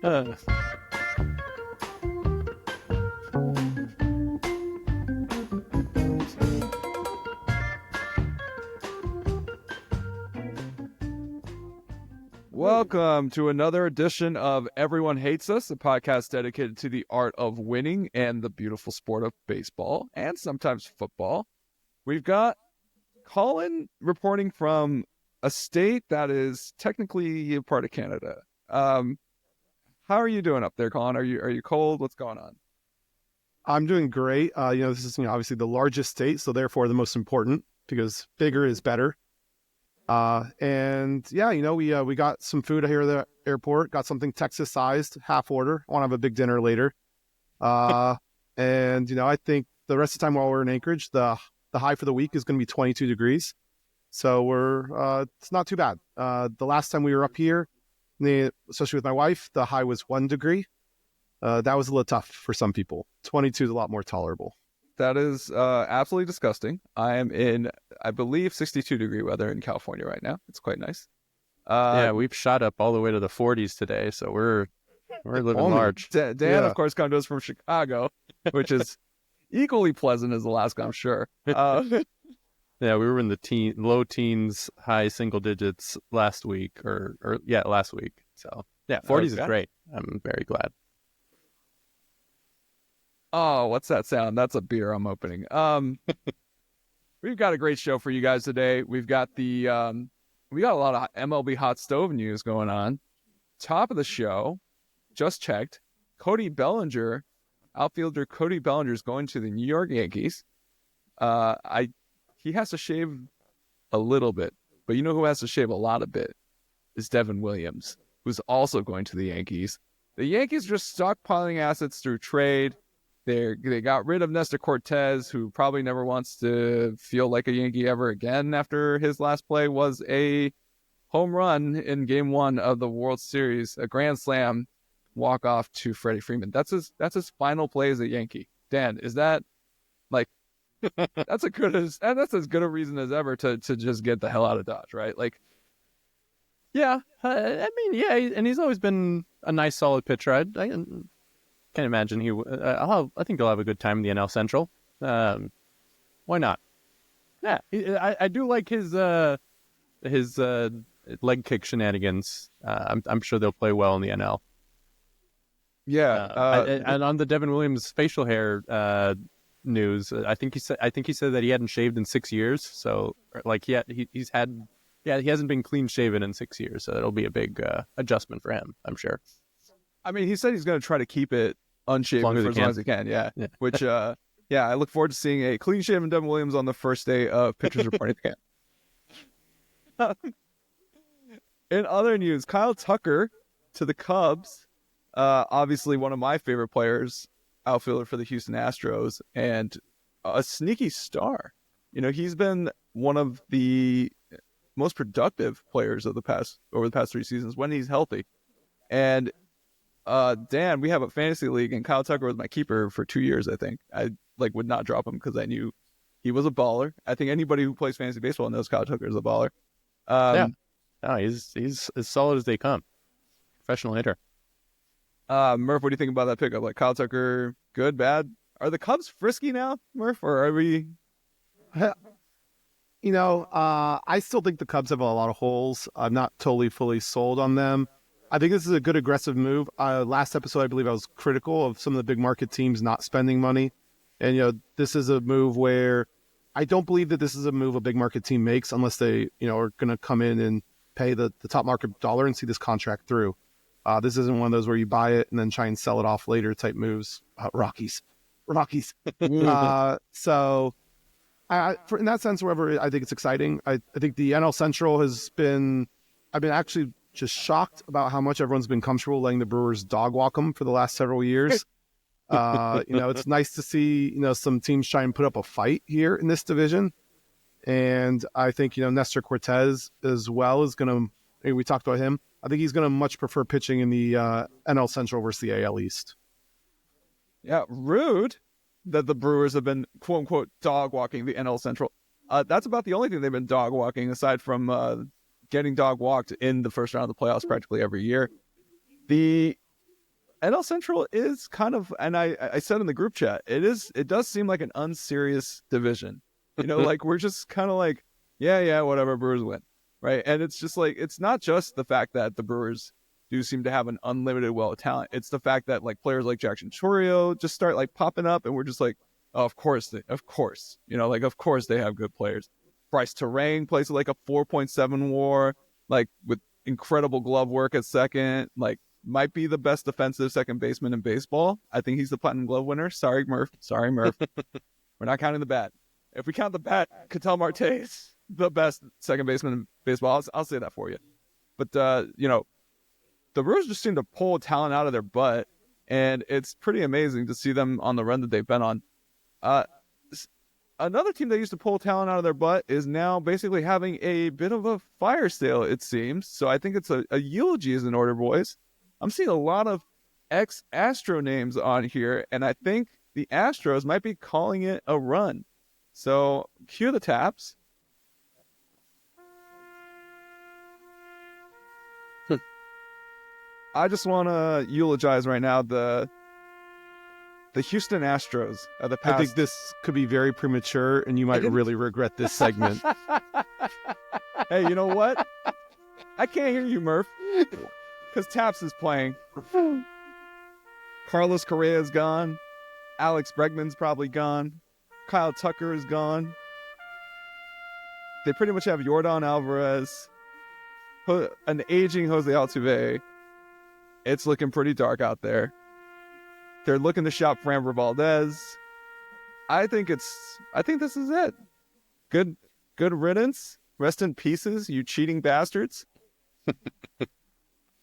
Welcome to another edition of Everyone Hates Us, a podcast dedicated to the art of winning and the beautiful sport of baseball and sometimes football. We've got Colin reporting from a state that is technically a part of Canada. How are you doing up there, Colin? Are you cold? What's going on? I'm doing great. This is obviously the largest state, so therefore the most important because bigger is better. We got some food here at the airport. Got something Texas-sized, half order. I want to have a big dinner later. I think the rest of the time while we're in Anchorage, the high for the week is going to be 22 degrees. So it's not too bad. The last time we were up here, especially with my wife, the high was 1 degree. That was a little tough for some people. 22 is a lot more tolerable. That is absolutely disgusting. I am in, I believe, 62-degree weather in California right now. It's quite nice. We've shot up all the way to the 40s today, so we're living large. Dan, of course, comes to us from Chicago, which is equally pleasant as Alaska, I'm sure. Yeah, we were in the low teens, high single digits last week, last week. So, yeah, 40s is great. I'm very glad. Oh, what's that sound? That's a beer I'm opening. We've got a great show for you guys today. We got a lot of MLB hot stove news going on. Top of the show, just checked. Outfielder Cody Bellinger is going to the New York Yankees. He has to shave a little bit, but you know who has to shave a lot of bit is Devin Williams, who's also going to the Yankees. The Yankees are just stockpiling assets through trade. They got rid of Nestor Cortez, who probably never wants to feel like a Yankee ever again after his last play was a home run in Game 1 of the World Series, a grand slam walk-off to Freddie Freeman. That's his final play as a Yankee. Dan, is that like that's as good a reason as ever to just get the hell out of Dodge, right? Like, yeah, and he's always been a nice, solid pitcher. I can't imagine I think he'll have a good time in the NL Central. Why not? Yeah, I do like his leg kick shenanigans. I'm sure they'll play well in the NL. Yeah, and on the Devin Williams facial hair news, I think he said that he hadn't shaved in 6 years. So like he hasn't been clean shaven in 6 years. So it'll be a big adjustment for him, I'm sure. I mean, he said he's going to try to keep it unshaven for as long as he can. Yeah. Which, I look forward to seeing a clean-shaven Devin Williams on the first day of pitchers reporting camp. In other news, Kyle Tucker to the Cubs. Obviously, one of my favorite players, outfielder for the Houston Astros, and a sneaky star. You know, he's been one of the most productive players over the past 3 seasons when he's healthy. And Dan, we have a fantasy league, and Kyle Tucker was my keeper for 2 years. I think I would not drop him because I knew he was a baller. I think anybody who plays fantasy baseball knows Kyle Tucker is a baller. He's as solid as they come. Professional hitter. Murph, what do you think about that pickup? Like, Kyle Tucker, good, bad? Are the Cubs frisky now, Murph, or are we? I still think the Cubs have a lot of holes. I'm not totally fully sold on them. I think this is a good aggressive move. Last episode, I believe I was critical of some of the big market teams not spending money. And, this is a move where I don't believe that this is a move a big market team makes unless they, are going to come in and pay the top market dollar and see this contract through. This isn't one of those where you buy it and then try and sell it off later type moves. Rockies. So in that sense, wherever, I think it's exciting. I think the NL Central I've been actually just shocked about how much everyone's been comfortable letting the Brewers dog walk them for the last several years. It's nice to see, some teams try and put up a fight here in this division. And I think, Nestor Cortez as well is going to, we talked about him. I think he's going to much prefer pitching in the NL Central versus the AL East. Yeah, rude that the Brewers have been, quote unquote, dog walking the NL Central. That's about the only thing they've been dog walking aside from getting dog walked in the first round of the playoffs practically every year. The NL Central is kind of, and I said in the group chat, it does seem like an unserious division. Like we're just kind of like, yeah, whatever, Brewers win, right? And it's just like, it's not just the fact that the Brewers do seem to have an unlimited well of talent. It's the fact that like players like Jackson Chourio just start like popping up, and we're just like, oh, of course, of course they have good players. Bryce Terang plays like a 4.7 WAR, like with incredible glove work at second, like might be the best defensive second baseman in baseball. I think he's the Platinum Glove winner. Sorry, Murph. We're not counting the bat. If we count the bat, Ketel Marte's the best second baseman in baseball. I'll say that for you. But, the Brewers just seem to pull talent out of their butt, and it's pretty amazing to see them on the run that they've been on. Another team that used to pull talent out of their butt is now basically having a bit of a fire sale, it seems. So I think it's a eulogy is in order, boys. I'm seeing a lot of ex-Astro names on here, and I think the Astros might be calling it a run. So cue the taps. I just want to eulogize right now the Houston Astros of the past. I think this could be very premature, and you might really regret this segment. Hey, you know what? I can't hear you, Murph, because Taps is playing. Carlos Correa is gone. Alex Bregman's probably gone. Kyle Tucker is gone. They pretty much have Yordan Alvarez, an aging Jose Altuve. It's looking pretty dark out there. They're looking to shop Framber Valdez. I think this is it. Good riddance. Rest in pieces, you cheating bastards.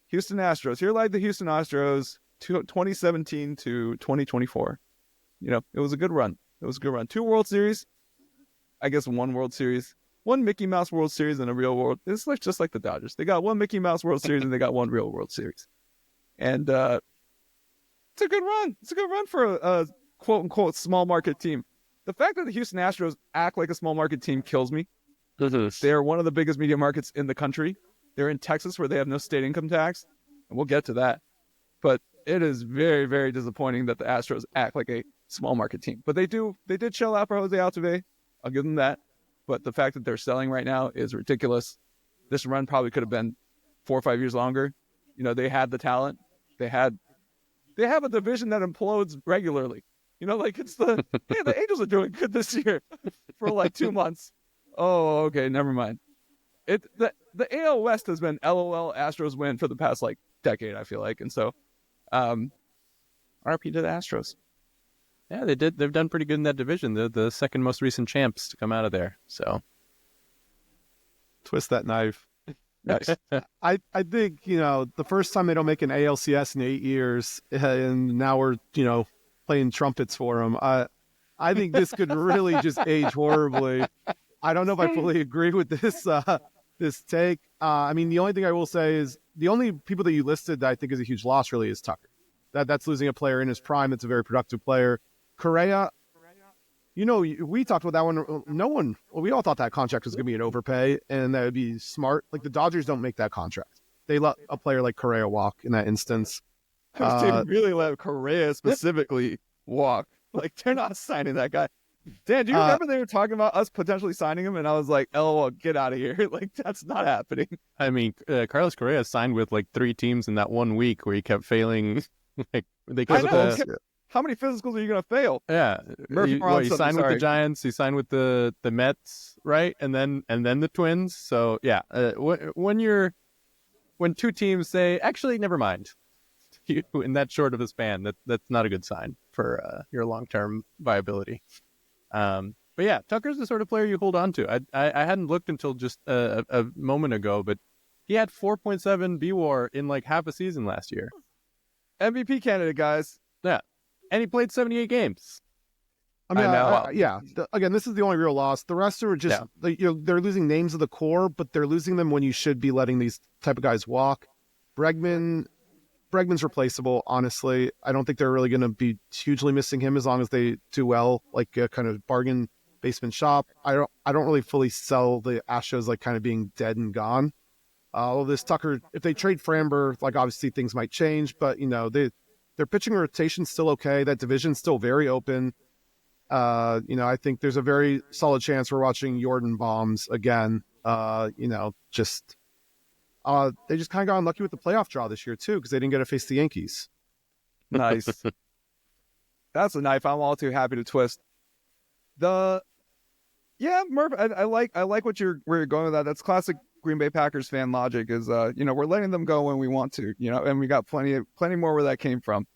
Houston Astros. Here lie the Houston Astros, 2017 to 2024. It was a good run. 2 World Series. I guess 1 World Series. 1 Mickey Mouse World Series and a real world. It's like just like the Dodgers. They got 1 Mickey Mouse World Series and they got 1 real World Series. And it's a good run. It's a good run for a quote-unquote small market team. The fact that the Houston Astros act like a small market team kills me. They're one of the biggest media markets in the country. They're in Texas where they have no state income tax. And we'll get to that. But it is very, very disappointing that the Astros act like a small market team. But they did shell out for Jose Altuve. I'll give them that. But the fact that they're selling right now is ridiculous. This run probably could have been 4 or 5 years longer. They had the talent. They have a division that implodes regularly. It's the Angels are doing good this year for like 2 months. Oh, okay, never mind. The AL West has been LOL Astros win for the past like decade, I feel like. And so RP to the Astros. Yeah, they did. They've done pretty good in that division. They're the second most recent champs to come out of there. So twist that knife. Nice. I think, the first time they don't make an ALCS in 8 years, and now we're, playing trumpets for them. I think this could really just age horribly. I don't know if I fully agree with this take. The only thing I will say is the only people that you listed that I think is a huge loss really is Tucker. That's losing a player in his prime. That's a very productive player. Correa, we talked about that one. We all thought that contract was going to be an overpay and that would be smart. Like the Dodgers don't make that contract. They let a player like Correa walk in that instance. They really let Correa specifically walk. Like they're not signing that guy. Dan, do you remember they were talking about us potentially signing him? And I was like, "LOL, get out of here!" Like that's not happening. Carlos Correa signed with like 3 teams in that 1 week where he kept failing. Like they kept. How many physicals are you going to fail? Yeah, he signed with the Giants. He signed with the Mets, right? And then the Twins. So yeah, when 2 teams say, actually, never mind, in that short of a span, that's not a good sign for your long-term viability. But yeah, Tucker's the sort of player you hold on to. I hadn't looked until just a moment ago, but he had 4.7 BWAR in like half a season last year. MVP candidate, guys. Yeah. And he played 78 games. Again, this is the only real loss. The rest are just, they're losing names of the core, but they're losing them when you should be letting these type of guys walk. Bregman's replaceable, honestly. I don't think they're really going to be hugely missing him as long as they do well, like a kind of bargain basement shop. I don't really fully sell the Astros like kind of being dead and gone. All this Tucker, if they trade Framber, like obviously things might change, but their pitching rotation's still okay. That division's still very open. I think there's a very solid chance we're watching Jordan bombs again. Just they just kind of got unlucky with the playoff draw this year too, because they didn't get to face the Yankees. Nice. That's a knife I'm all too happy to twist. Murph, I like where you're going with that. That's classic Green Bay Packers fan logic. Is we're letting them go when we want to, and we got plenty more where that came from.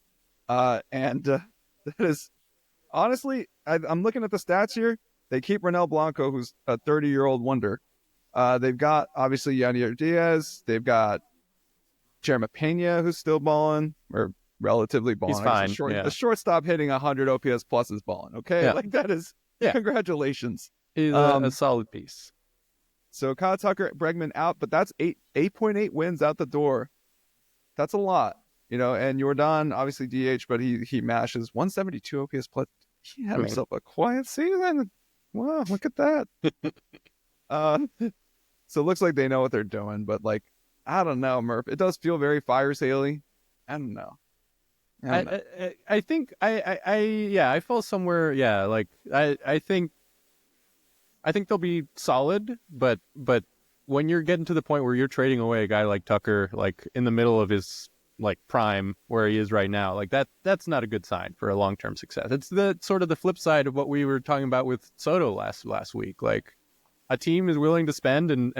That is honestly, I'm looking at the stats here. They keep Ronel Blanco, who's a 30-year-old wonder. They've got obviously Yadier Diaz. They've got Jeremy Pena, who's still balling or relatively balling. He's fine. The shortstop hitting 100 OPS plus is balling. Okay, that is congratulations. He's a solid piece. So Kyle Tucker, Bregman out, but that's 8.8 wins out the door. That's a lot, And Jordan obviously DH, but he mashes 172 OPS plus. He had himself a quiet season. Wow, look at that. So it looks like they know what they're doing, but I don't know, Murph. It does feel very fire saley. I don't know. I think I feel somewhere. Yeah, I think they'll be solid, but when you're getting to the point where you're trading away a guy like Tucker, in the middle of his prime where he is right now, that's not a good sign for a long-term success. It's the sort of the flip side of what we were talking about with Soto last week. A team is willing to spend and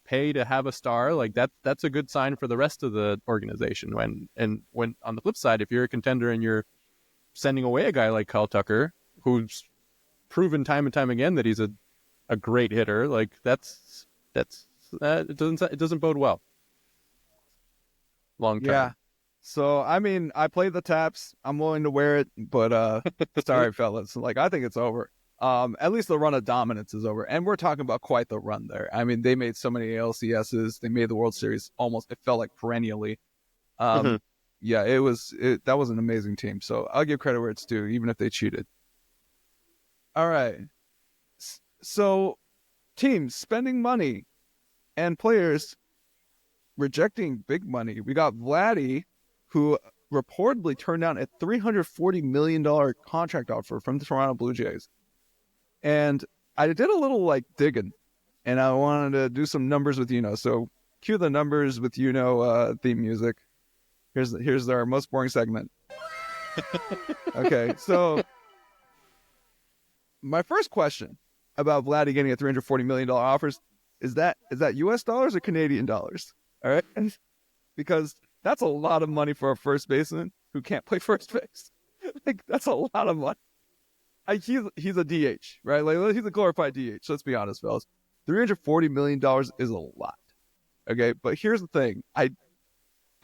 pay to have a star, that's a good sign for the rest of the organization. When on the flip side, if you're a contender and you're sending away a guy like Kyle Tucker, who's proven time and time again that he's a great hitter, it doesn't bode well long term. Yeah. So I played the taps. I'm willing to wear it, but sorry, fellas. I think it's over. At least the run of dominance is over. And we're talking about quite the run there. They made so many ALCSs. They made the World Series it felt like perennially. Yeah, that was an amazing team. So I'll give credit where it's due, even if they cheated. All right. So teams spending money and players rejecting big money. We got Vladdy, who reportedly turned down a $340 million contract offer from the Toronto Blue Jays. And I did a little digging, and I wanted to do some numbers with So cue the numbers with theme music. Here's our most boring segment. Okay, so my first question about Vladdy getting a $340 million offers is that U.S. dollars or Canadian dollars? All right, because that's a lot of money for a first baseman who can't play first base. That's a lot of money. He's a DH, right? He's a glorified DH. Let's be honest, fellas. $340 million is a lot. Okay, but here's the thing. I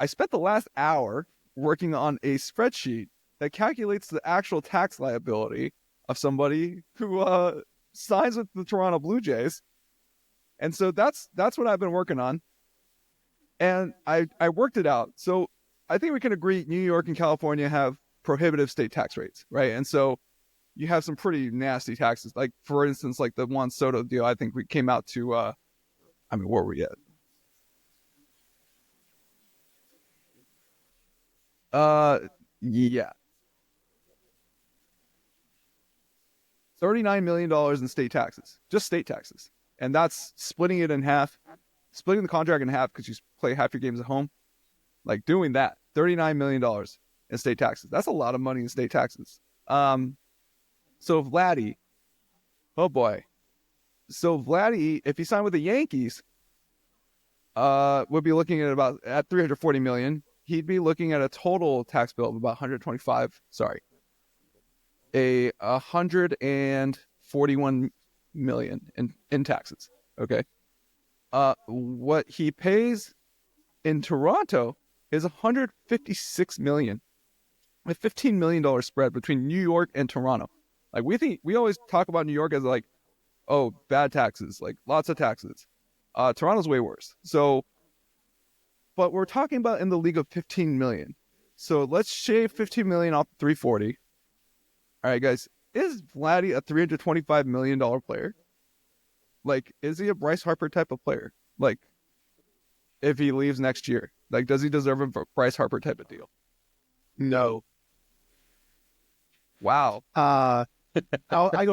spent the last hour working on a spreadsheet that calculates the actual tax liability of somebody who signs with the Toronto Blue Jays. And so that's what I've been working on. And I worked it out. So I think we can agree New York and California have prohibitive state tax rates, right? And so you have some pretty nasty taxes. For instance, the Juan Soto deal, I think we came out to, where were we at? Yeah. $39 million in state taxes, just state taxes. And that's splitting it in half, splitting the contract in half because you play half your games at home. Doing that, $39 million in state taxes. That's a lot of money in state taxes. So Vladdy, oh boy. So Vladdy, if he signed with the Yankees, would be looking at at $340 million. He'd be looking at a total tax bill of about $141 million in taxes. Okay. What he pays in Toronto is $156 million. A $15 million spread between New York and Toronto. We always talk about New York as bad taxes, lots of taxes. Toronto's way worse. So, but we're talking about in the league of 15 million. So let's shave 15 million off 340. All right, guys, is Vladdy a $325 million player? Is he a Bryce Harper type of player? If he leaves next year, does he deserve a Bryce Harper type of deal? No. Wow. I'll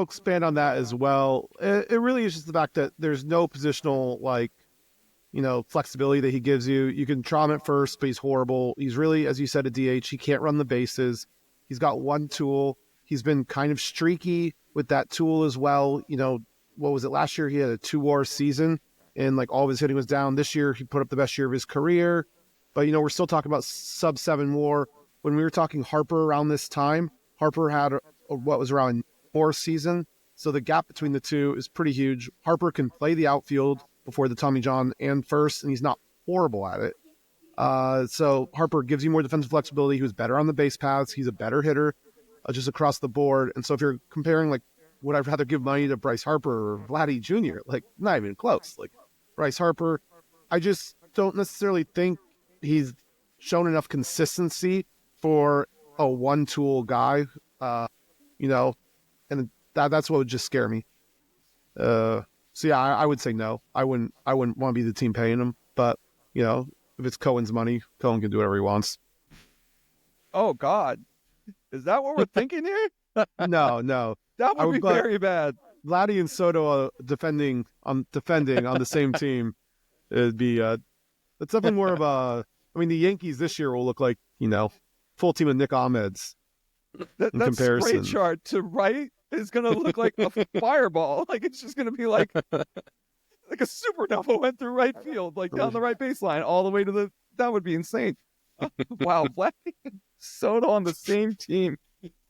expand on that as well. It really is just the fact that there's no positional, flexibility that he gives you. You can draw him at first, but he's horrible. He's really, as you said, a DH. He can't run the bases. He's got one tool. He's been kind of streaky with that tool as well. What was it? Last year he had a 2-WAR season, and all of his hitting was down. This year he put up the best year of his career. But, we're still talking about sub-7 WAR. When we were talking Harper around this time, Harper had what was around 4 season. So the gap between the two is pretty huge. Harper can play the outfield before the Tommy John and first, and he's not horrible at it. So Harper gives you more defensive flexibility. He was better on the base paths. He's a better hitter just across the board. And so if you're comparing, would I rather give money to Bryce Harper or Vladdy Jr.? Not even close. Bryce Harper, I just don't necessarily think he's shown enough consistency for a one-tool guy, and that's what would just scare me. So yeah, I would say no. I wouldn't want to be the team paying him, but if it's Cohen's money, Cohen can do whatever he wants. Oh God, is that what we're thinking here? No. That would be very bad. Vladdy and Soto defending on the same team. It'd be it's something more of a. I mean, the Yankees this year will look like full team of Nick Ahmed's. That spray chart to right is going to look like a fireball. It's just going to be like a supernova went through right field, down the right baseline, all the way to the. That would be insane. Wow, Vladdy and Soto on the same team.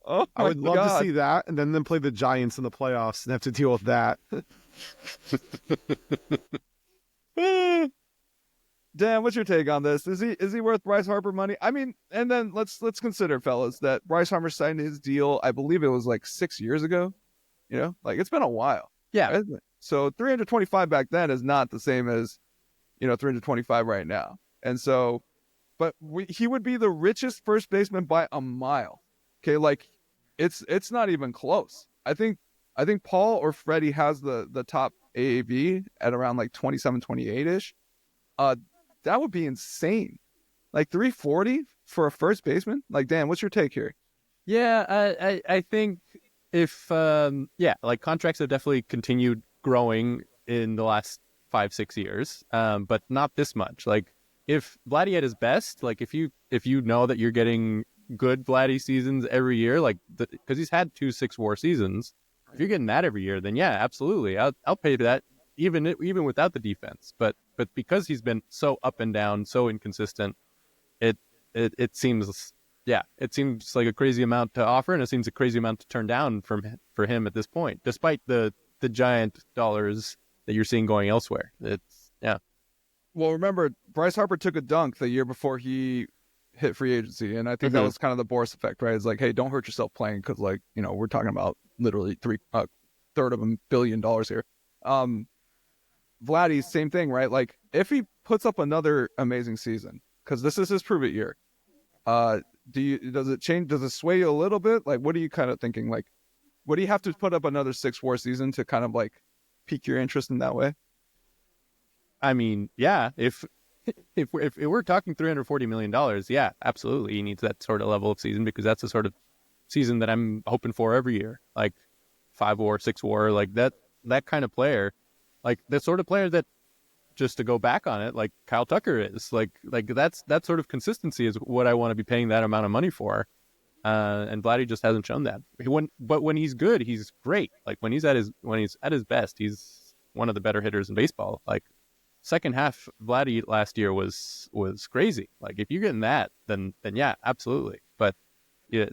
Oh, I would love to see that, and then them play the Giants in the playoffs and have to deal with that. Dan, what's your take on this? Is he worth Bryce Harper money? I mean, and then let's consider, fellas, that Bryce Harper signed his deal. I believe it was 6 years ago. It's been a while. Yeah. Right? So 325 back then is not the same as 325 right now. And so, but he would be the richest first baseman by a mile. Okay, it's not even close. I think Paul or Freddie has the top AAV at around 27, 28-ish. That would be insane. 340 for a first baseman? Dan, what's your take here? Yeah, I think if contracts have definitely continued growing in the last 5-6 years, but not this much. If Vladdy at his best, if you know that you're getting good Vladdy seasons every year, because he's had 2 6-WAR seasons, if you're getting that every year, then yeah, absolutely, I'll pay that. Even without the defense, but because he's been so up and down, so inconsistent, it seems like a crazy amount to offer, and it seems a crazy amount to turn down for him at this point, despite the giant dollars that you're seeing going elsewhere. Well, remember, Bryce Harper took a dunk the year before he hit free agency, and I think that was kind of the Boris effect, right? It's hey, don't hurt yourself playing, because we're talking about literally third of $1 billion here. Vladdy, same thing, right? If he puts up another amazing season, because this is his prove it year, does it change? Does it sway you a little bit? What are you kind of thinking? Would he have to put up another 6-WAR season to kind of pique your interest in that way? I mean, yeah. If we're talking $340 million, yeah, absolutely, he needs that sort of level of season, because that's the sort of season that I'm hoping for every year, 5-WAR, 6-WAR, that kind of player. The sort of player that, just to go back on it, Kyle Tucker is, that sort of consistency is what I want to be paying that amount of money for. And Vladdy just hasn't shown that. But when he's good, he's great. When he's at his best, he's one of the better hitters in baseball. Second half Vladdy last year was crazy. If you're getting that, then yeah, absolutely. But he's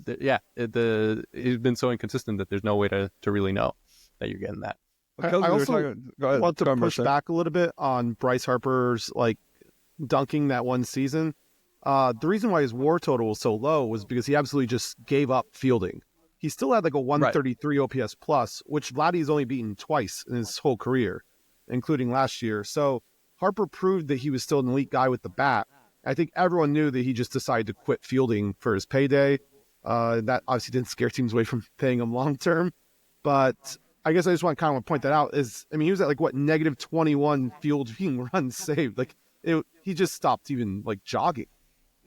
been so inconsistent that there's no way to really know that you're getting that. I also want to push back a little bit on Bryce Harper's dunking that one season. The reason why his WAR total was so low was because he absolutely just gave up fielding. He still had a 133 OPS plus, which Vladdy's only beaten twice in his whole career, including last year. So Harper proved that he was still an elite guy with the bat. I think everyone knew that he just decided to quit fielding for his payday. That obviously didn't scare teams away from paying him long term, but I guess I just want to kind of point that out. He was at negative 21 fielding runs saved. He just stopped even jogging.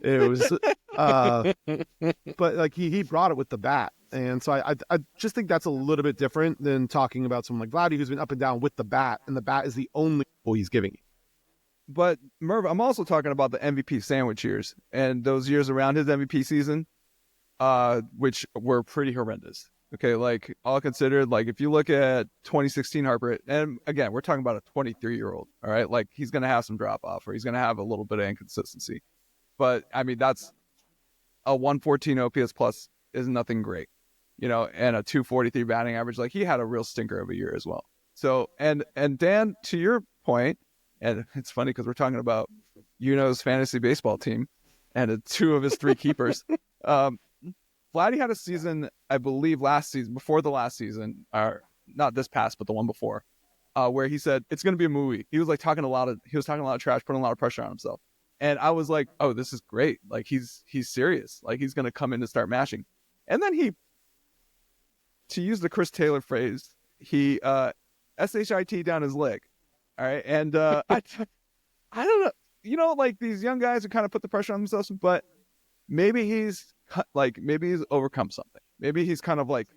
It was But like he brought it with the bat. And so I just think that's a little bit different than talking about someone like Vladdy, who's been up and down with the bat, and the bat is the only tool he's giving you. But Merv, I'm also talking about the MVP sandwich years and those years around his MVP season, which were pretty horrendous. Okay, like all considered, like if you look at 2016 Harper, and again, we're talking about a 23-year-old, all right? Like he's going to have some drop off or he's going to have a little bit of inconsistency. But I mean, that's a 114 OPS plus is nothing great, you know, and a 243 batting average. Like he had a real stinker of a year as well. So, and Dan, to your point, and it's funny because we're talking about Yuno's fantasy baseball team and two of his three keepers. Vladdy had a season, I believe, before the last season, or not this past, but the one before, where he said it's going to be a movie. He was like talking a lot of trash, putting a lot of pressure on himself, and I was like, oh, this is great. Like he's serious. Like he's going to come in and start mashing, and then to use the Chris Taylor phrase, he shit down his leg. All right, and I don't know, you know, like these young guys who kind of put the pressure on themselves, but maybe he's overcome something. Maybe he's kind of like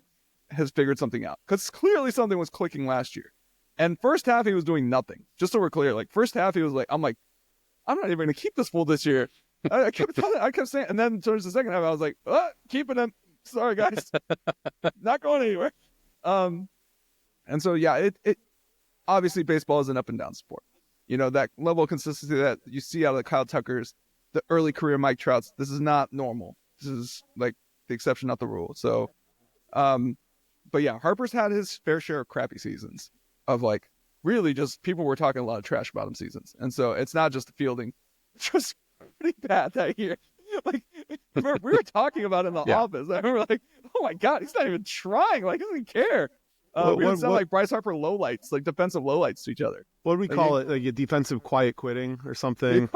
has figured something out, because clearly something was clicking last year. And first half he was doing nothing. Just so we're clear, like first half he was like, I'm not even going to keep this fool this year. I kept saying, and then towards the second half I was like, keeping him. Sorry guys, not going anywhere. And so yeah, it obviously baseball is an up and down sport. You know, that level of consistency that you see out of the Kyle Tuckers, the early career Mike Trouts, this is not normal. This is like the exception, not the rule. So, but yeah, Harper's had his fair share of crappy seasons of like really just people were talking a lot of trash about him seasons. And so it's not just the fielding, it's just pretty bad that year. Like we were talking about it in the office. I remember like, oh my God, he's not even trying. Like, he doesn't care. We would sound like Bryce Harper lowlights, like defensive lowlights to each other. What do we call it? Like a defensive quiet quitting or something?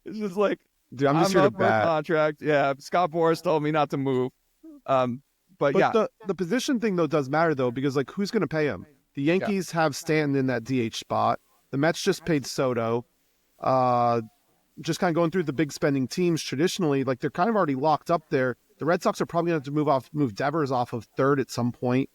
It's just like, dude, I'm just here to bat. Contract. Yeah, Scott Boras told me not to move. But yeah. The position thing, though, does matter, though, because, like, who's going to pay him? The Yankees have Stanton in that DH spot. The Mets just paid Soto. Just kind of going through the big spending teams traditionally, like, they're kind of already locked up there. The Red Sox are probably going to have to move Devers off of third at some point.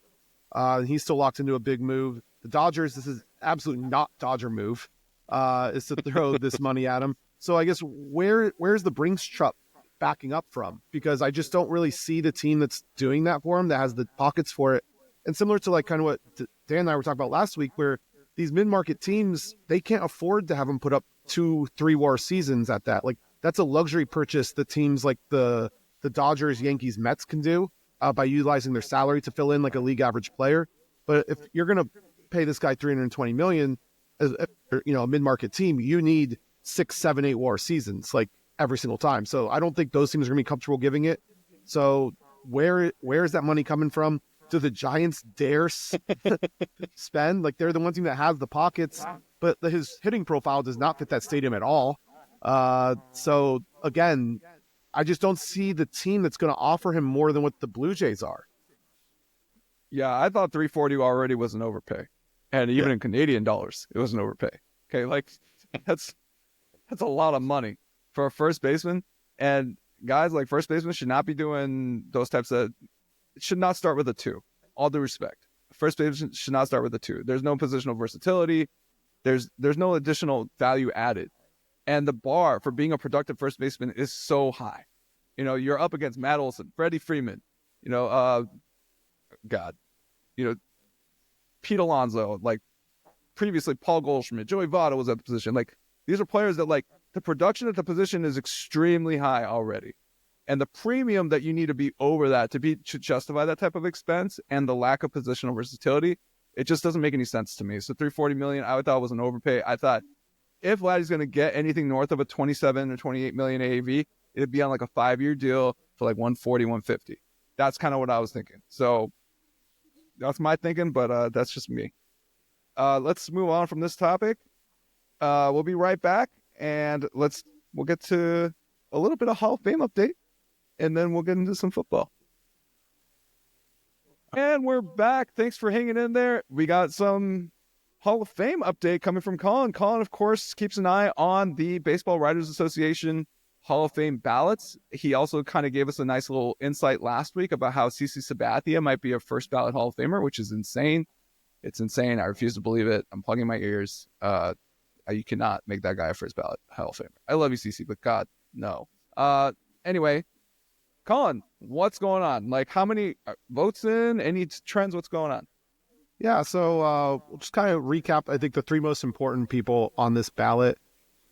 He's still locked into a big move. The Dodgers, this is absolutely not Dodger move, is to throw this money at him. So I guess where's the Brinks truck backing up from? Because I just don't really see the team that's doing that for him, that has the pockets for it. And similar to like kind of what Dan and I were talking about last week, where these mid-market teams, they can't afford to have them put up 2-3 WAR seasons at that. Like that's a luxury purchase that teams like the Dodgers, Yankees, Mets can do by utilizing their salary to fill in like a league average player. But if you're going to pay this guy $320 million, as a mid-market team, you need 6, 7, 8 WAR seasons like every single time. So I don't think those teams are going to be comfortable giving it. So where is that money coming from? Do the Giants dare spend? Like they're the one team that has the pockets, but his hitting profile does not fit that stadium at all. So again, I just don't see the team that's going to offer him more than what the Blue Jays are. Yeah, I thought 340 already was an overpay, and even in Canadian dollars, it was an overpay. Okay, like that's a lot of money for a first baseman, and guys like first baseman should not be doing those types of. It should not start with a 2. All due respect, first baseman should not start with a 2. There's no positional versatility. There's no additional value added. And the bar for being a productive first baseman is so high. You know, you're up against Matt Olson, Freddie Freeman, Pete Alonso, like previously Paul Goldschmidt, Joey Votto was at the position. Like these are players that like the production at the position is extremely high already. And the premium that you need to be over that to justify that type of expense and the lack of positional versatility, it just doesn't make any sense to me. So $340 million, I thought was an overpay. I thought if Vladdy's going to get anything north of a 27 or 28 million AAV, it'd be on like a 5-year deal for like 140, 150. That's kind of what I was thinking. So that's my thinking, but that's just me. Let's move on from this topic. We'll be right back, and we'll get to a little bit of Hall of Fame update, and then we'll get into some football. And we're back. Thanks for hanging in there. We got some Hall of Fame update coming from Colin. Colin, of course, keeps an eye on the Baseball Writers Association Hall of Fame ballots. He also kind of gave us a nice little insight last week about how CC Sabathia might be a first ballot Hall of Famer, which is insane. It's insane. I refuse to believe it. I'm plugging my ears. You cannot make that guy a first ballot Hall of Famer. I love you, CC, but God, no. Anyway, Colin, what's going on? Like, how many votes in? Any trends? What's going on? Yeah, so we'll just kind of recap, I think, the three most important people on this ballot.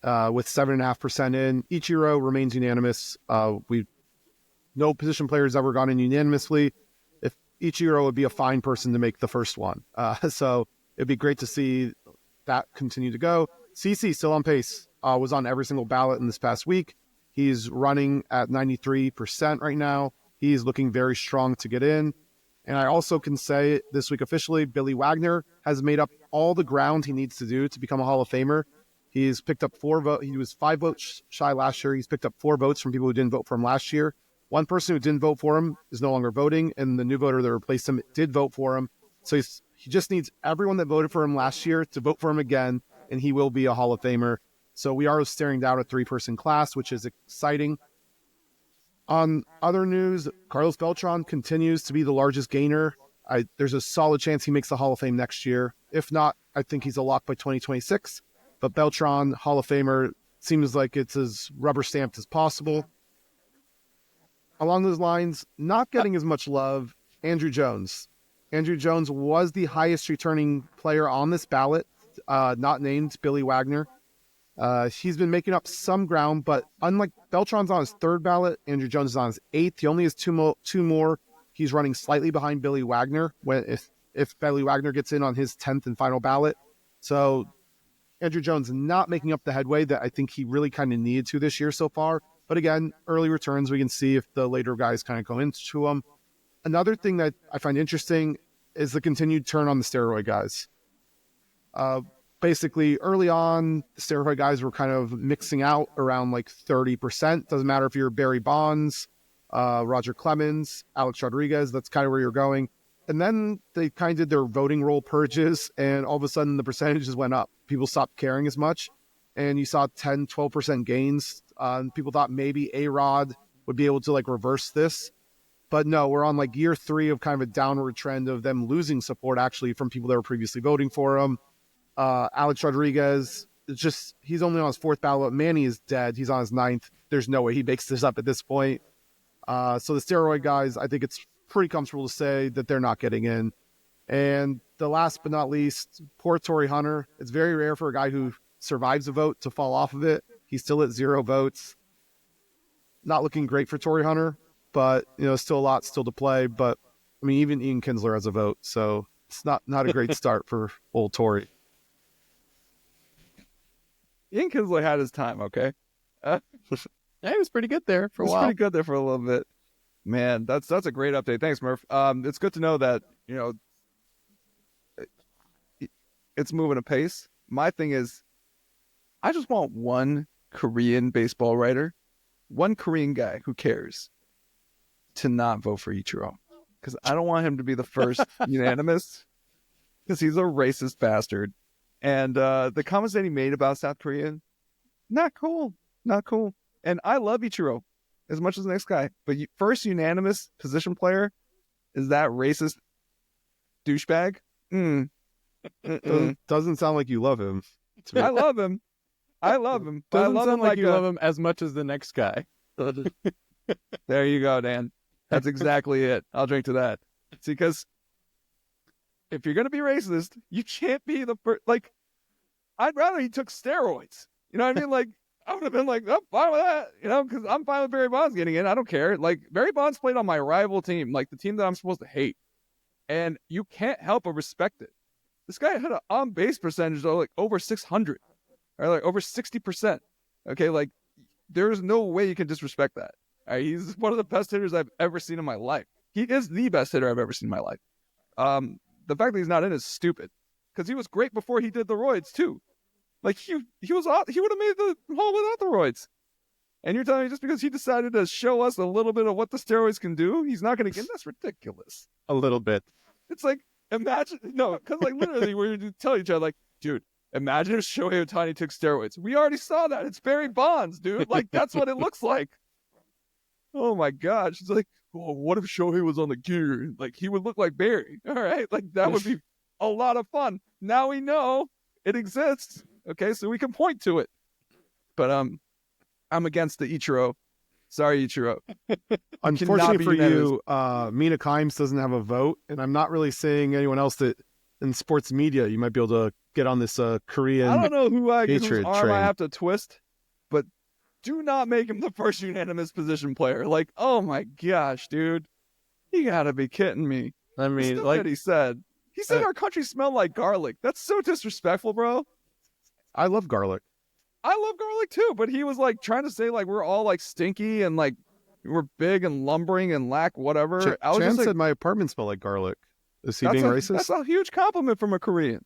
With 7.5% in, Ichiro remains unanimous. No position players ever gone in unanimously. If Ichiro would be a fine person to make the first one, so it'd be great to see that continue to go. CC still on pace. Was on every single ballot in this past week. He's running at 93% right now. He's looking very strong to get in. And I also can say this week officially, Billy Wagner has made up all the ground he needs to do to become a Hall of Famer. He's picked up 4 votes. He was 5 votes shy last year. He's picked up 4 votes from people who didn't vote for him last year. One person who didn't vote for him is no longer voting, and the new voter that replaced him did vote for him. So he just needs everyone that voted for him last year to vote for him again, and he will be a Hall of Famer. So we are staring down a 3-person class, which is exciting. On other news, Carlos Beltran continues to be the largest gainer. There's a solid chance he makes the Hall of Fame next year. If not, I think he's a lock by 2026. But Beltran, Hall of Famer, seems like it's as rubber stamped as possible. Along those lines, not getting as much love, Andrew Jones. Andrew Jones was the highest returning player on this ballot, not named Billy Wagner. He's been making up some ground, but unlike Beltran's on his 3rd ballot, Andrew Jones is on his 8th. He only has two more. He's running slightly behind Billy Wagner if Billy Wagner gets in on his 10th and final ballot. So Andrew Jones not making up the headway that I think he really kind of needed to this year so far. But again, early returns, we can see if the later guys kind of go into them. Another thing that I find interesting is the continued turn on the steroid guys. Basically, early on, the steroid guys were kind of mixing out around like 30%. Doesn't matter if you're Barry Bonds, Roger Clemens, Alex Rodriguez, that's kind of where you're going. And then they kind of did their voting roll purges, and all of a sudden the percentages went up. People stopped caring as much, and you saw 10, 12% gains. People thought maybe A-Rod would be able to like reverse this. But no, we're on like year 3 of kind of a downward trend of them losing support actually from people that were previously voting for him. Alex Rodriguez, he's only on his 4th ballot. Manny is dead. He's on his 9th. There's no way he makes this up at this point. So the steroid guys, I think it's pretty comfortable to say that they're not getting in. And the last but not least, poor Torrey Hunter. It's very rare for a guy who survives a vote to fall off of it. He's still at 0 votes. Not looking great for Torrey Hunter, but still a lot still to play. But I mean, even Ian Kinsler has a vote, so it's not a great start for old Torrey. Ian Kinsler had his time, okay? Yeah, he was pretty good there for a while. Pretty good there for a little bit. Man, that's a great update. Thanks, Murph. It's good to know that, it's moving apace. My thing is, I just want one Korean baseball writer, one Korean guy who cares, to not vote for Ichiro. Because I don't want him to be the first unanimous, because he's a racist bastard. And the comments that he made about South Korea, not cool. And I love Ichiro as much as the next guy. But first unanimous position player is that racist douchebag? Doesn't sound like you love him. I love him. Doesn't sound like you love him as much as the next guy. There you go, Dan. That's exactly it. I'll drink to that. See, because if you're going to be racist, you can't be the first. Like, I'd rather he took steroids. You know what I mean? Like, I would have been like, oh, fine with that. Because I'm fine with Barry Bonds getting in. I don't care. Like, Barry Bonds played on my rival team, like the team that I'm supposed to hate. And you can't help but respect it. This guy had an on-base percentage, though, like over 600. Or like over 60%. Okay, like, there's no way you can disrespect that. All right, he's one of the best hitters I've ever seen in my life. He is the best hitter I've ever seen in my life. The fact that he's not in is stupid. Because he was great before he did the roids, too. Like, he would have made the Hall without the roids. And you're telling me just because he decided to show us a little bit of what the steroids can do, he's not going to get in? That's ridiculous. A little bit. It's like, imagine, no, because like literally we would tell each other, like, dude, Imagine if Shohei Ohtani took steroids. We already saw that. It's Barry Bonds, dude. Like, that's what it looks like. Oh, my gosh. It's like, well, what if Shohei was on the gear? Like, he would look like Barry. All right? Like, that would be a lot of fun. Now we know it exists. Okay? So we can point to it. But I'm against the Ichiro. Sorry, Ichiro. Unfortunately for you, Mina Kimes doesn't have a vote, and I'm not really seeing anyone else that in sports media you might be able to get on this Korean. I don't know whose Patriot arm train. I have to twist, but do not make him the first unanimous position player. Like, oh my gosh, dude, you gotta be kidding me. I mean, Stuff like that he said our country smelled like garlic. That's so disrespectful, bro. I love garlic. I love garlic too, but he was like trying to say like we're all like stinky and like we're big and lumbering and lack whatever. I was Chan just like, said my apartment smelled like garlic. Is he being racist? That's a huge compliment from a Korean.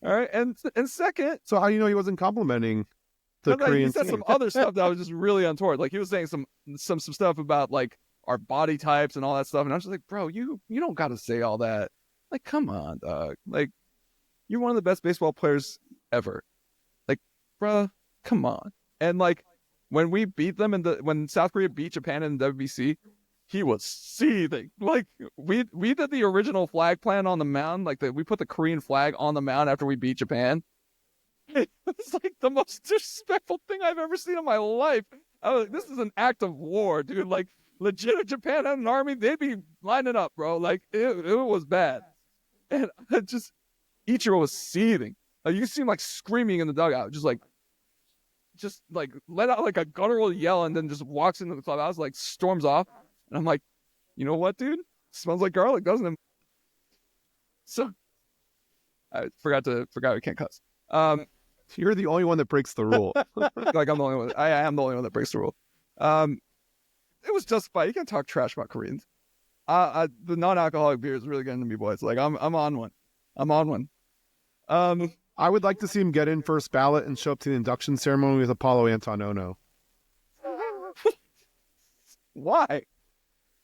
All right, and second, So how do you know he wasn't complimenting the Korean he said team? some other stuff that was just really untoward. Like he was saying some stuff about like our body types and all that stuff, and I was just like, bro, you don't got to say all that. Like, come on, dog. Like, you're one of the best baseball players ever. Like, bro, come on. And like when we beat them when South Korea beat Japan in the WBC, he was seething. Like we did the original flag plant on the mound. Like we put the Korean flag on the mound after we beat Japan. It's like the most disrespectful thing I've ever seen in my life. I was like, this is an act of war, dude. Like legit, if Japan had an army, they'd be lining up, bro. Like it was bad. And Ichiro was seething. Like you see him like screaming in the dugout, just like let out like a guttural yell and then just walks into the clubhouse, like storms off. And I'm like, you know what, dude? Smells like garlic, doesn't it? So I forgot we can't cuss. You're the only one that breaks the rule. Like I'm the only one. I am the only one that breaks the rule. It was justified. You can't talk trash about Koreans. The non-alcoholic beer is really getting to me, boys. Like I'm on one. I'm on one. I would like to see him get in first ballot and show up to the induction ceremony with Apollo Antonono. Why?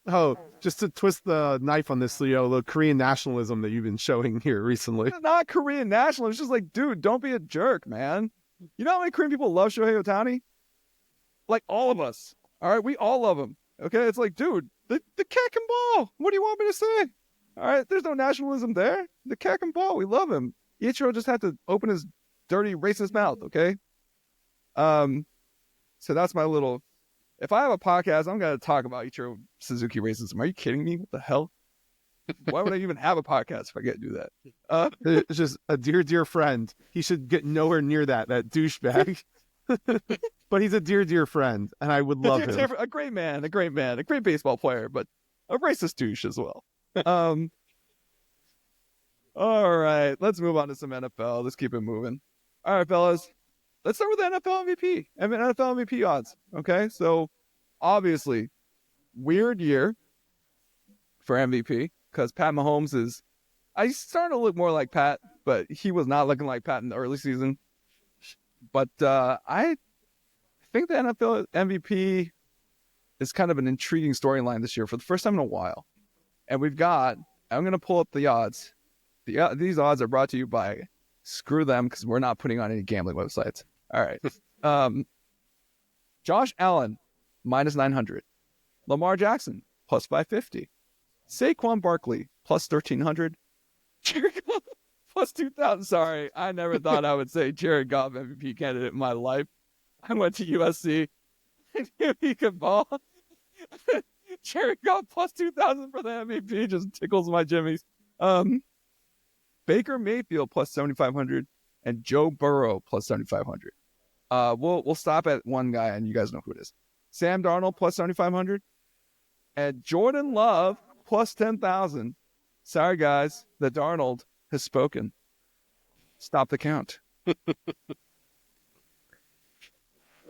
Oh, just to twist the knife on this, the Korean nationalism that you've been showing here recently. It's not Korean national. It's just like, dude, don't be a jerk, man. You know how many Korean people love Shohei Ohtani? Like all of us. All right, we all love him. Okay, it's like, dude, the cat can ball. What do you want me to say? All right, there's no nationalism there. The cat can ball. We love him. Ichiro just had to open his dirty racist mouth. Okay. So that's my little. If I have a podcast, I'm gonna talk about Ichiro Suzuki racism. Are you kidding me? What the hell? Why would I even have a podcast if I can't do that? It's just a dear friend. He should get nowhere near that douchebag. But he's a dear friend, and I would love him. A great man, a great baseball player, but a racist douche as well. All right, let's move on to some NFL. Let's keep it moving. All right, fellas. Let's start with the NFL MVP. I mean, NFL MVP odds. Okay, so obviously, weird year for MVP because Pat Mahomes is. He's starting to look more like Pat, but he was not looking like Pat in the early season. But I think the NFL MVP is kind of an intriguing storyline this year for the first time in a while. And we've got. I'm going to pull up the odds. These odds are brought to you by Screw Them because we're not putting on any gambling websites. All right. Josh Allen, minus 900. Lamar Jackson, plus 550. Saquon Barkley, plus 1,300. Jared Goff, plus 2,000. Sorry, I never thought I would say Jared Goff MVP candidate in my life. I went to USC. I knew he could ball. Jared Goff, plus 2,000 for the MVP just tickles my jimmies. Baker Mayfield plus 7,500 and Joe Burrow plus 7,500. We'll stop at one guy and you guys know who it is. Sam Darnold plus 7,500 and Jordan Love plus 10,000. Sorry guys, the Darnold has spoken. Stop the count.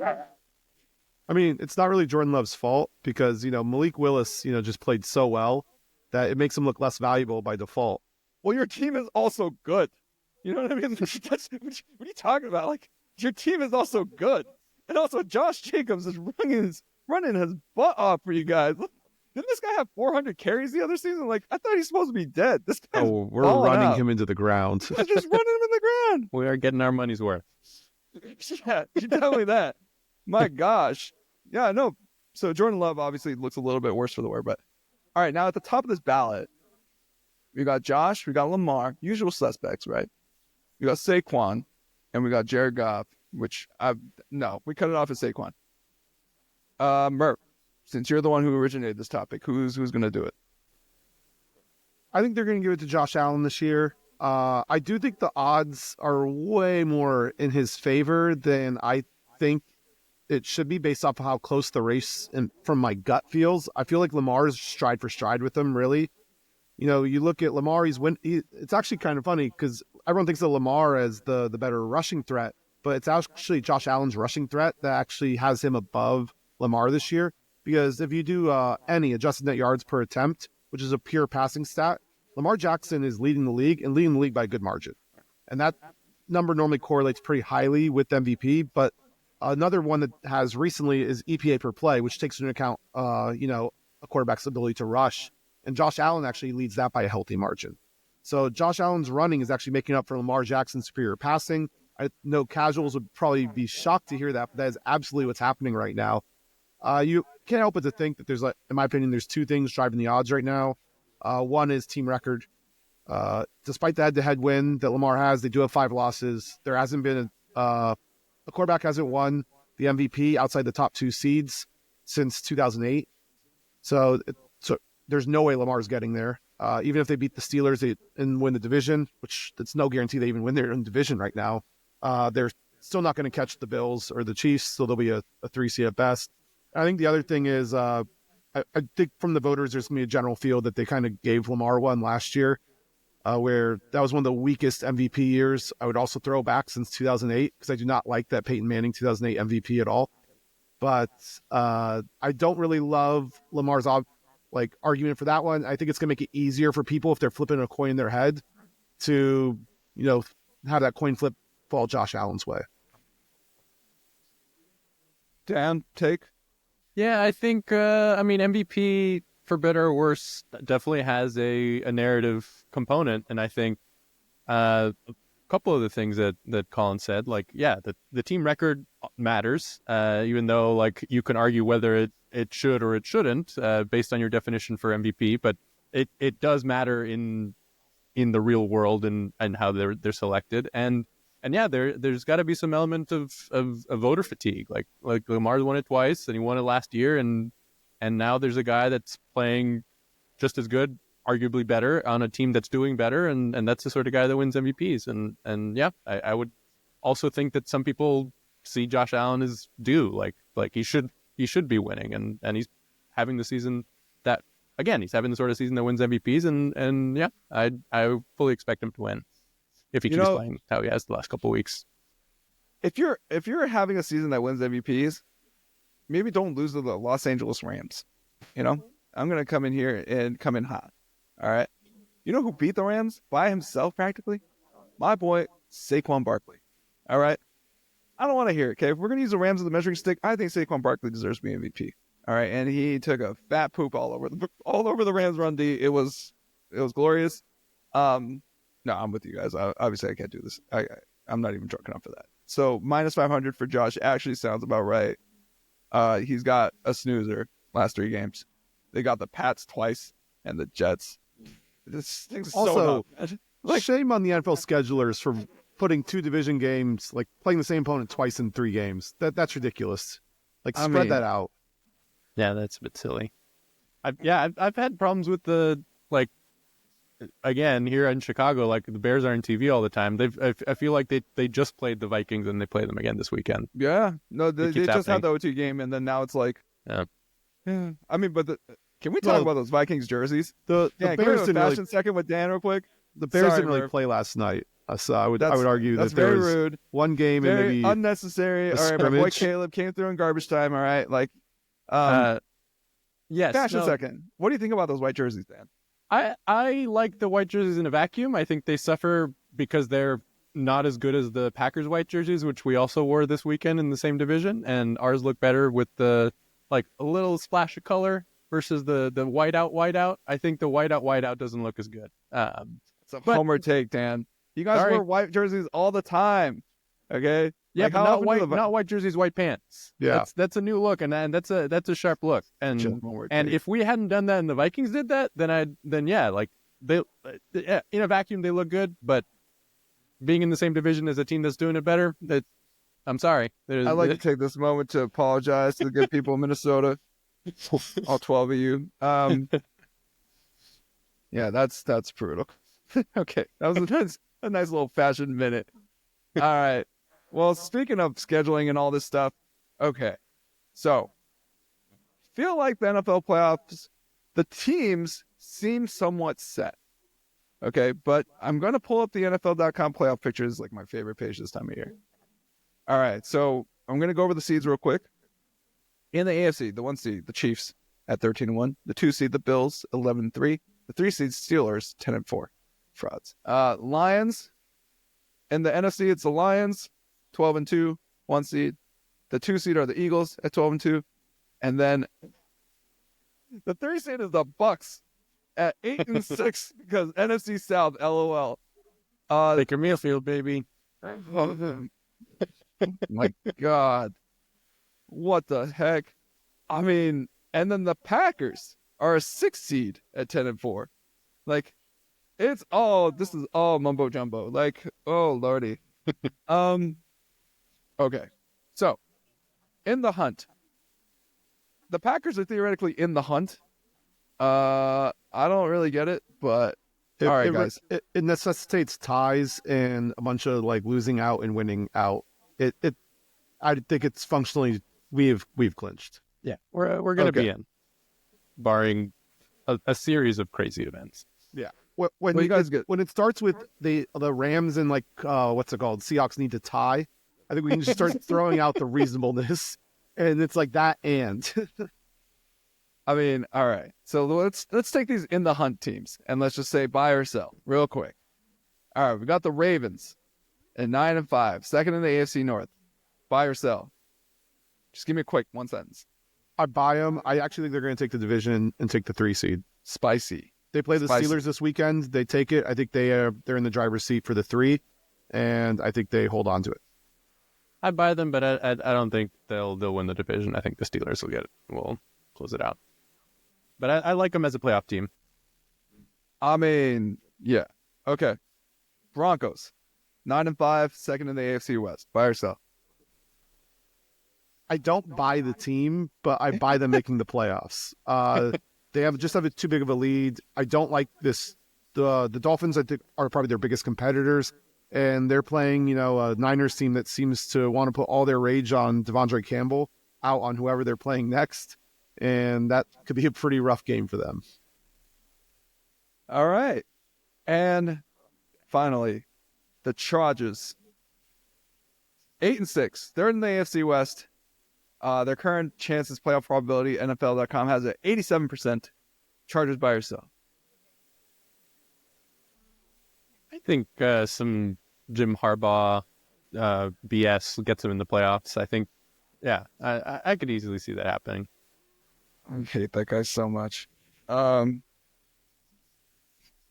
I mean, it's not really Jordan Love's fault because, Malik Willis, just played so well that it makes him look less valuable by default. Well, your team is also good. You know what I mean? What are you talking about? Like, your team is also good. And also, Josh Jacobs is running his butt off for you guys. Look, didn't this guy have 400 carries the other season? Like, I thought he's supposed to be dead. This guy's we're running out. him into the ground. Just running him in the man. We are getting our money's worth. Yeah, you tell me that. My gosh. Yeah, no. So Jordan Love obviously looks a little bit worse for the wear, but all right, now at the top of this ballot, we got Josh, we got Lamar, usual suspects, right? We got Saquon, and we got Jared Goff, we cut it off at Saquon. Murph, since you're the one who originated this topic, who's going to do it? I think they're going to give it to Josh Allen this year. I do think the odds are way more in his favor than I think it should be based off of how close the race and from my gut feels. I feel like Lamar is stride for stride with him, really. You know, you look at Lamar, it's actually kind of funny because everyone thinks of Lamar as the better rushing threat, but it's actually Josh Allen's rushing threat that actually has him above Lamar this year. Because if you do any adjusted net yards per attempt, which is a pure passing stat, Lamar Jackson is leading the league and leading the league by a good margin. And that number normally correlates pretty highly with MVP, but another one that has recently is EPA per play, which takes into account, a quarterback's ability to rush. And Josh Allen actually leads that by a healthy margin. So Josh Allen's running is actually making up for Lamar Jackson's superior passing. I know casuals would probably be shocked to hear that, but that is absolutely what's happening right now. You can't help but to think that in my opinion, there's two things driving the odds right now. One is team record. Despite the head-to-head win that Lamar has, they do have 5 losses. There hasn't been a quarterback hasn't won the MVP outside the top 2 seeds since 2008. So there's no way Lamar's getting there. Even if they beat the Steelers and win the division, which it's no guarantee they even win their own division right now, they're still not going to catch the Bills or the Chiefs, so they'll be a 3 seed at best. I think the other thing is I think from the voters, there's going to be a general feel that they kind of gave Lamar one last year, where that was one of the weakest MVP years. I would also throw back since 2008 because I do not like that Peyton Manning 2008 MVP at all. But I don't really love Lamar's argument for that one. I think it's going to make it easier for people if they're flipping a coin in their head to, have that coin flip fall Josh Allen's way. Dan, take? Yeah, I think, MVP, for better or worse, definitely has a narrative component. And I think a couple of the things that Colin said, the team record matters, even though, you can argue whether it should or it shouldn't, based on your definition for MVP. But it does matter in the real world and how they're selected. And yeah, there's got to be some element of voter fatigue. Like Lamar's won it twice, and he won it last year, and now there's a guy that's playing just as good, arguably better, on a team that's doing better, and that's the sort of guy that wins MVPs. And yeah, I would also think that some people see Josh Allen as due, like he should be winning, and he's having the season that, again, he's having the sort of season that wins MVPs, and yeah, I fully expect him to win. If he keeps playing how he has the last couple of weeks. If you're having a season that wins MVPs, maybe don't lose to the Los Angeles Rams. I'm going to come in here and come in hot. All right. You know who beat the Rams by himself practically? My boy, Saquon Barkley. All right. I don't want to hear it, okay? If we're going to use the Rams as the measuring stick, I think Saquon Barkley deserves to be MVP. All right. And he took a fat poop all over the Rams run D. It was glorious. No, I'm with you guys. Obviously, I can't do this. I'm not even drunk enough for that. So -500 for Josh actually sounds about right. He's got a snoozer last 3 games. They got the Pats twice and the Jets. This thing's also, so shame on the NFL schedulers for putting 2 division games, playing the same opponent twice in 3 games. That's ridiculous. Spread that out. Yeah, that's a bit silly. I've had problems with the again, here in Chicago, the Bears are on TV all the time. I feel like they just played the Vikings and they play them again this weekend. Yeah. No, they just had the OT game, and then now it's yeah. I mean, but can we talk about those Vikings jerseys? The Bears didn't really, second with Dan real quick. The Bears didn't really play last night. So I would argue that there was rude. One game very and maybe unnecessary. All right, my boy Caleb came through in garbage time. All right, yes. Fashion second. What do you think about those white jerseys, Dan? I like the white jerseys in a vacuum. I think they suffer because they're not as good as the Packers white jerseys, which we also wore this weekend in the same division. And ours look better with the a little splash of color versus the whiteout. I think the whiteout doesn't look as good. It's a homer take, Dan. You guys Sorry. wear white jerseys all the time. Okay. Yeah, Like, but not white jerseys, white pants. Yeah. That's a new look, and that's a sharp look. And if we hadn't done that and the Vikings did that, then yeah, like they in a vacuum they look good, but being in the same division as a team that's doing it better, I'm sorry. I'd like to take this moment to apologize to the good people of Minnesota, all 12 of you. Yeah, that's brutal. Okay, that was a nice little fashion minute. All right. Well, speaking of scheduling and all this stuff, okay. So, feel like the NFL playoffs, the teams seem somewhat set. Okay, but I'm going to pull up the NFL.com playoff pictures, like my favorite page this time of year. All right, so I'm going to go over the seeds real quick. In the AFC, the 1 seed, the Chiefs at 13-1. The 2 seed, the Bills, 11-3. The 3 seed, Steelers, 10-4. Frauds. Lions. In the NFC, it's the Lions, 12-2, 1 seed. The 2 seed are the Eagles at 12-2. And then the 3 seed is the Bucks at 8-6 because NFC South, LOL. Baker Mayfield, baby. My God. What the heck? I mean, and then the Packers are a 6 seed at 10-4. Like, this is all mumbo jumbo. Like, oh lordy. Okay. So, in the hunt. The Packers are theoretically in the hunt. I don't really get it, but all right, guys. It necessitates ties and a bunch of like losing out and winning out. I think it's functionally we've clinched. Yeah, we're gonna be in, barring a series of crazy events. Yeah. When it starts with the Rams and like what's it called? Seahawks need to tie. I think we can just start throwing out the reasonableness, and it's like that. And I mean, all right. So let's take these in the hunt teams and let's just say buy or sell real quick. All right, we got the Ravens at 9-5, second in the AFC North. Buy or sell? Just give me a quick 1 sentence. I buy them. I actually think they're going to take the division and take the 3 seed. Spicy. They play the Steelers this weekend. They take it. I think they're in the driver's seat for the 3, and I think they hold on to it. I buy them, but I don't think they'll win the division. I think the Steelers will close it out. But I like them as a playoff team. I mean, yeah. Okay. Broncos, 9-5, second in the AFC West. Buy or sell? I don't buy the team, but I buy them making the playoffs. They have too big of a lead. I don't like this. The Dolphins, I think, are probably their biggest competitors, and they're playing, a Niners team that seems to want to put all their rage on Devondre Campbell out on whoever they're playing next, and that could be a pretty rough game for them. All right. And finally, the Chargers, 8-6. They're in the AFC West. Their current chances playoff probability, NFL.com has it 87%. Chargers buy or sell? I think some Jim Harbaugh BS gets them in the playoffs. I think, yeah, I could easily see that happening. I hate that guy so much.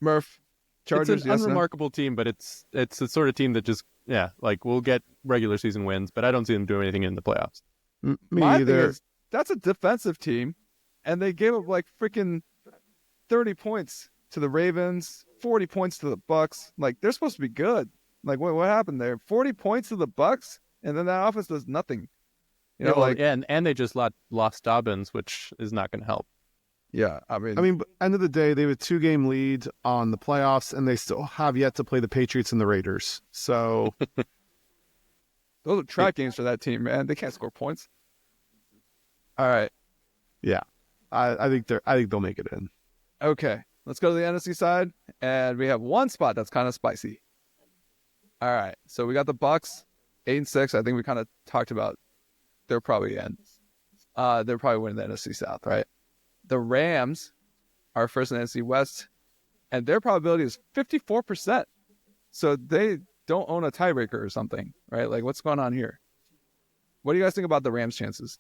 Murph, Chargers. It's an unremarkable team, but it's the sort of team that just, yeah, like we'll get regular season wins, but I don't see them doing anything in the playoffs. My thing is, that's a defensive team, and they gave up like freaking 30 points to the Ravens, 40 points to the Bucks. Like, they're supposed to be good. Like, what happened there? 40 points to the Bucks, and then that offense does nothing. And they just lost Dobbins, which is not going to help. Yeah, I mean, end of the day, they have a 2-game lead on the playoffs, and they still have yet to play the Patriots and the Raiders. So those are trap games for that team, man. They can't score points. All right. Yeah, I think they'll make it in. Okay, let's go to the NFC side, and we have one spot that's kind of spicy. All right, so we got the Bucks, 8-6. I think we kind of talked about they're probably in. They're probably winning the NFC South, right? The Rams are first in the NFC West, and their probability is 54%. So they don't own a tiebreaker or something, right? Like, what's going on here? What do you guys think about the Rams' chances?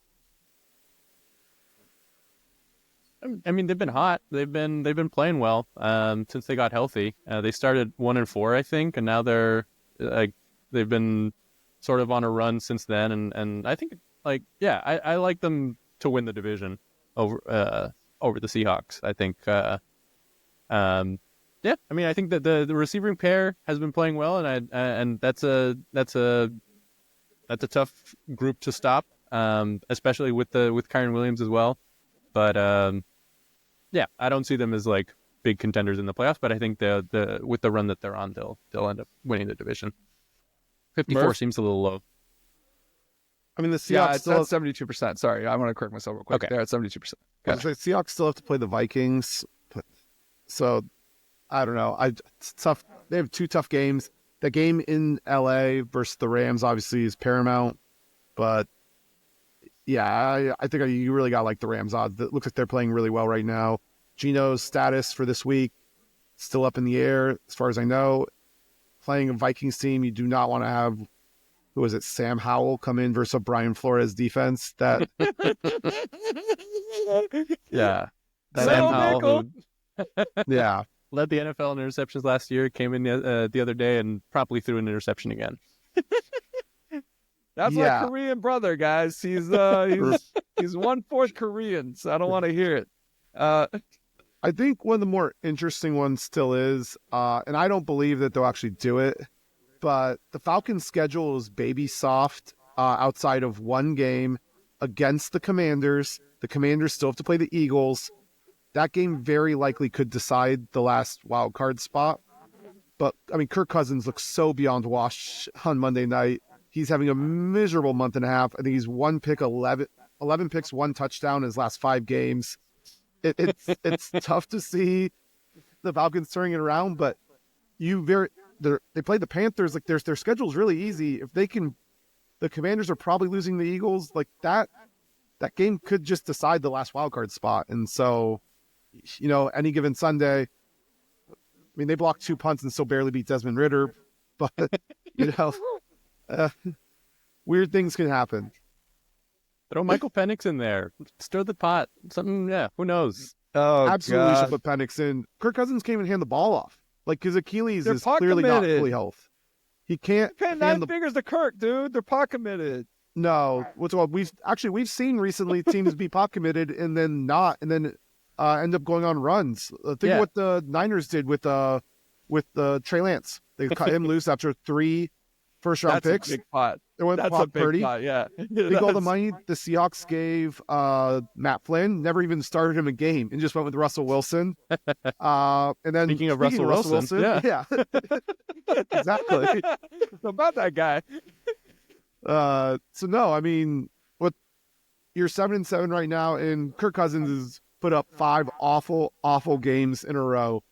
I mean, they've been hot. They've been playing well since they got healthy. They started 1-4, I think, and now they're they've been sort of on a run since then. And I think I like them to win the division over the Seahawks. I think. I mean, I think that the receiving pair has been playing well, and that's a tough group to stop, especially with Kyren Williams as well. But I don't see them as like big contenders in the playoffs. But I think the with the run that they're on, they'll end up winning the division. 54 seems a little low. I mean, the Seahawks still at 72%. Sorry, I want to correct myself real quick. Okay. They're at 72%. The Seahawks still have to play the Vikings, so I don't know. It's tough. They have 2 tough games. The game in LA versus the Rams obviously is paramount, but yeah, I think you really got like the Rams odds. It looks like they're playing really well right now. Geno's status for this week still up in the air, as far as I know. Playing a Vikings team, you do not want to have, who is it, Sam Howell come in versus a Brian Flores defense. That yeah, Sam Howell. Yeah. Led the NFL in interceptions last year, came in the other day and promptly threw an interception again. That's my Korean brother, guys. He's 1/4 Korean, so I don't want to hear it. I think one of the more interesting ones still is, and I don't believe that they'll actually do it, but the Falcons' schedule is baby soft outside of one game against the Commanders. The Commanders still have to play the Eagles. That game very likely could decide the last wild card spot. But, I mean, Kirk Cousins looks so beyond wash on Monday night. He's having a miserable month and a half. I think he's 11 picks, 1 touchdown in his last 5 games. It's tough to see the Falcons turning it around, but they play the Panthers. Like their schedule's really easy. If they can, the Commanders are probably losing the Eagles. Like that game could just decide the last wild card spot. And so, any given Sunday, I mean, they blocked 2 punts and still barely beat Desmond Ridder, but weird things can happen. Throw Michael Penix in there. Stir the pot. Something, who knows? Oh, absolutely should put Penix in. Kirk Cousins can't even hand the ball off. Like, his Achilles is clearly not fully healthy. He can't. Pay 9 fingers to Kirk, dude. They're pot committed. No, we've seen recently teams be pot committed and then not, and then end up going on runs. Think of what the Niners did with Trey Lance. They cut him loose after 3 first-round picks. That's a big pot. They went That's a big Purdy. pot, yeah. Think all the money the Seahawks gave Matt Flynn, never even started him a game, and just went with Russell Wilson. And then speaking of Russell Wilson, yeah. Exactly. About that guy. So no, I mean, you're 7-7 right now, and Kirk Cousins has put up 5 awful games in a row.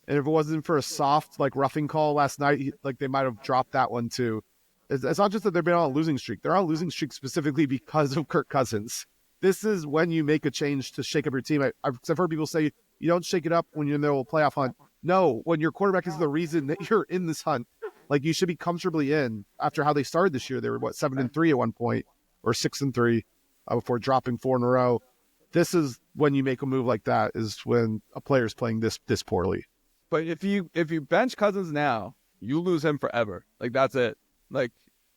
And if it wasn't for a soft roughing call last night, they might have dropped that one too. It's not just that they've been on a losing streak; they're on a losing streak specifically because of Kirk Cousins. This is when you make a change to shake up your team. I've heard people say you don't shake it up when you're in the playoff hunt. No, when your quarterback is the reason that you're in this hunt. You should be comfortably in after how they started this year. They were 7-3 at one point, or 6-3 before dropping 4 in a row. This is when you make a move like that, is when a player is playing this poorly. But if you bench Cousins now, you lose him forever. That's it.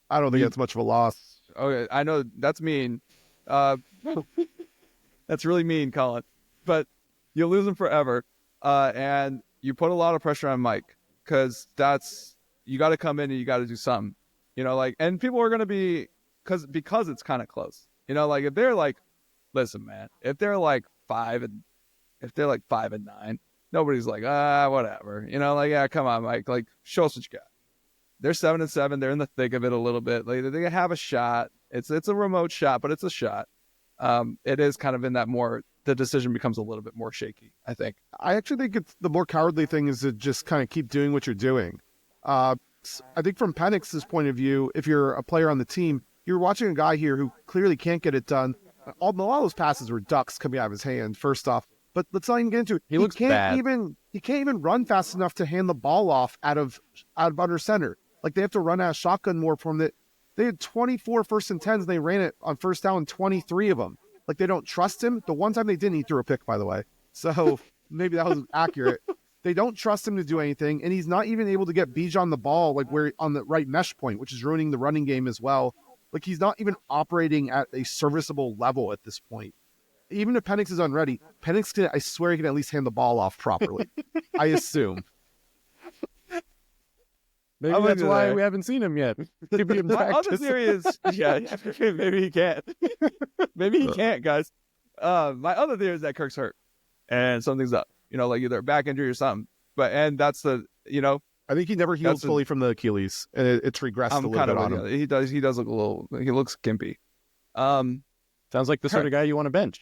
I don't think that's much of a loss. Okay, I know that's mean. That's really mean, Colin. But you lose him forever, and you put a lot of pressure on Mike because you got to come in and you got to do something. And people are going to be because it's kind of close. If they're listen, man, if they're 5-9, nobody's whatever. Yeah, come on, Mike. Show us what you got. They're 7-7. They're in the thick of it a little bit. They have a shot. It's a remote shot, but it's a shot. It is kind of in that more. The decision becomes a little bit more shaky, I think. I actually think it's the more cowardly thing is to just kind of keep doing what you're doing. I think from Penix's point of view, if you're a player on the team, you're watching a guy here who clearly can't get it done. A lot of those passes were ducks coming out of his hand, first off. But let's not even get into it. He looks bad. He can't even run fast enough to hand the ball off out of under center. They have to run out of shotgun more from it. They had 24 first and 10s, and they ran it on first down, 23 of them. Like, they don't trust him. The one time they didn't, he threw a pick, by the way. So maybe that was accurate. They don't trust him to do anything, and he's not even able to get Bijan the ball, like, where on the right mesh point, which is ruining the running game as well. Like, he's not even operating at a serviceable level at this point. Even if Penix is unready, Penix can, I swear he can at least hand the ball off properly. I assume. Maybe that's why we haven't seen him yet. Maybe in My other theory is, maybe he can't. Maybe he can't, guys. My other theory is that Kirk's hurt and something's up. Like either a back injury or something. And that's I think he never healed fully from the Achilles, and it's regressed a little bit on him. He does look he looks gimpy. Sounds like the sort of guy you want to bench.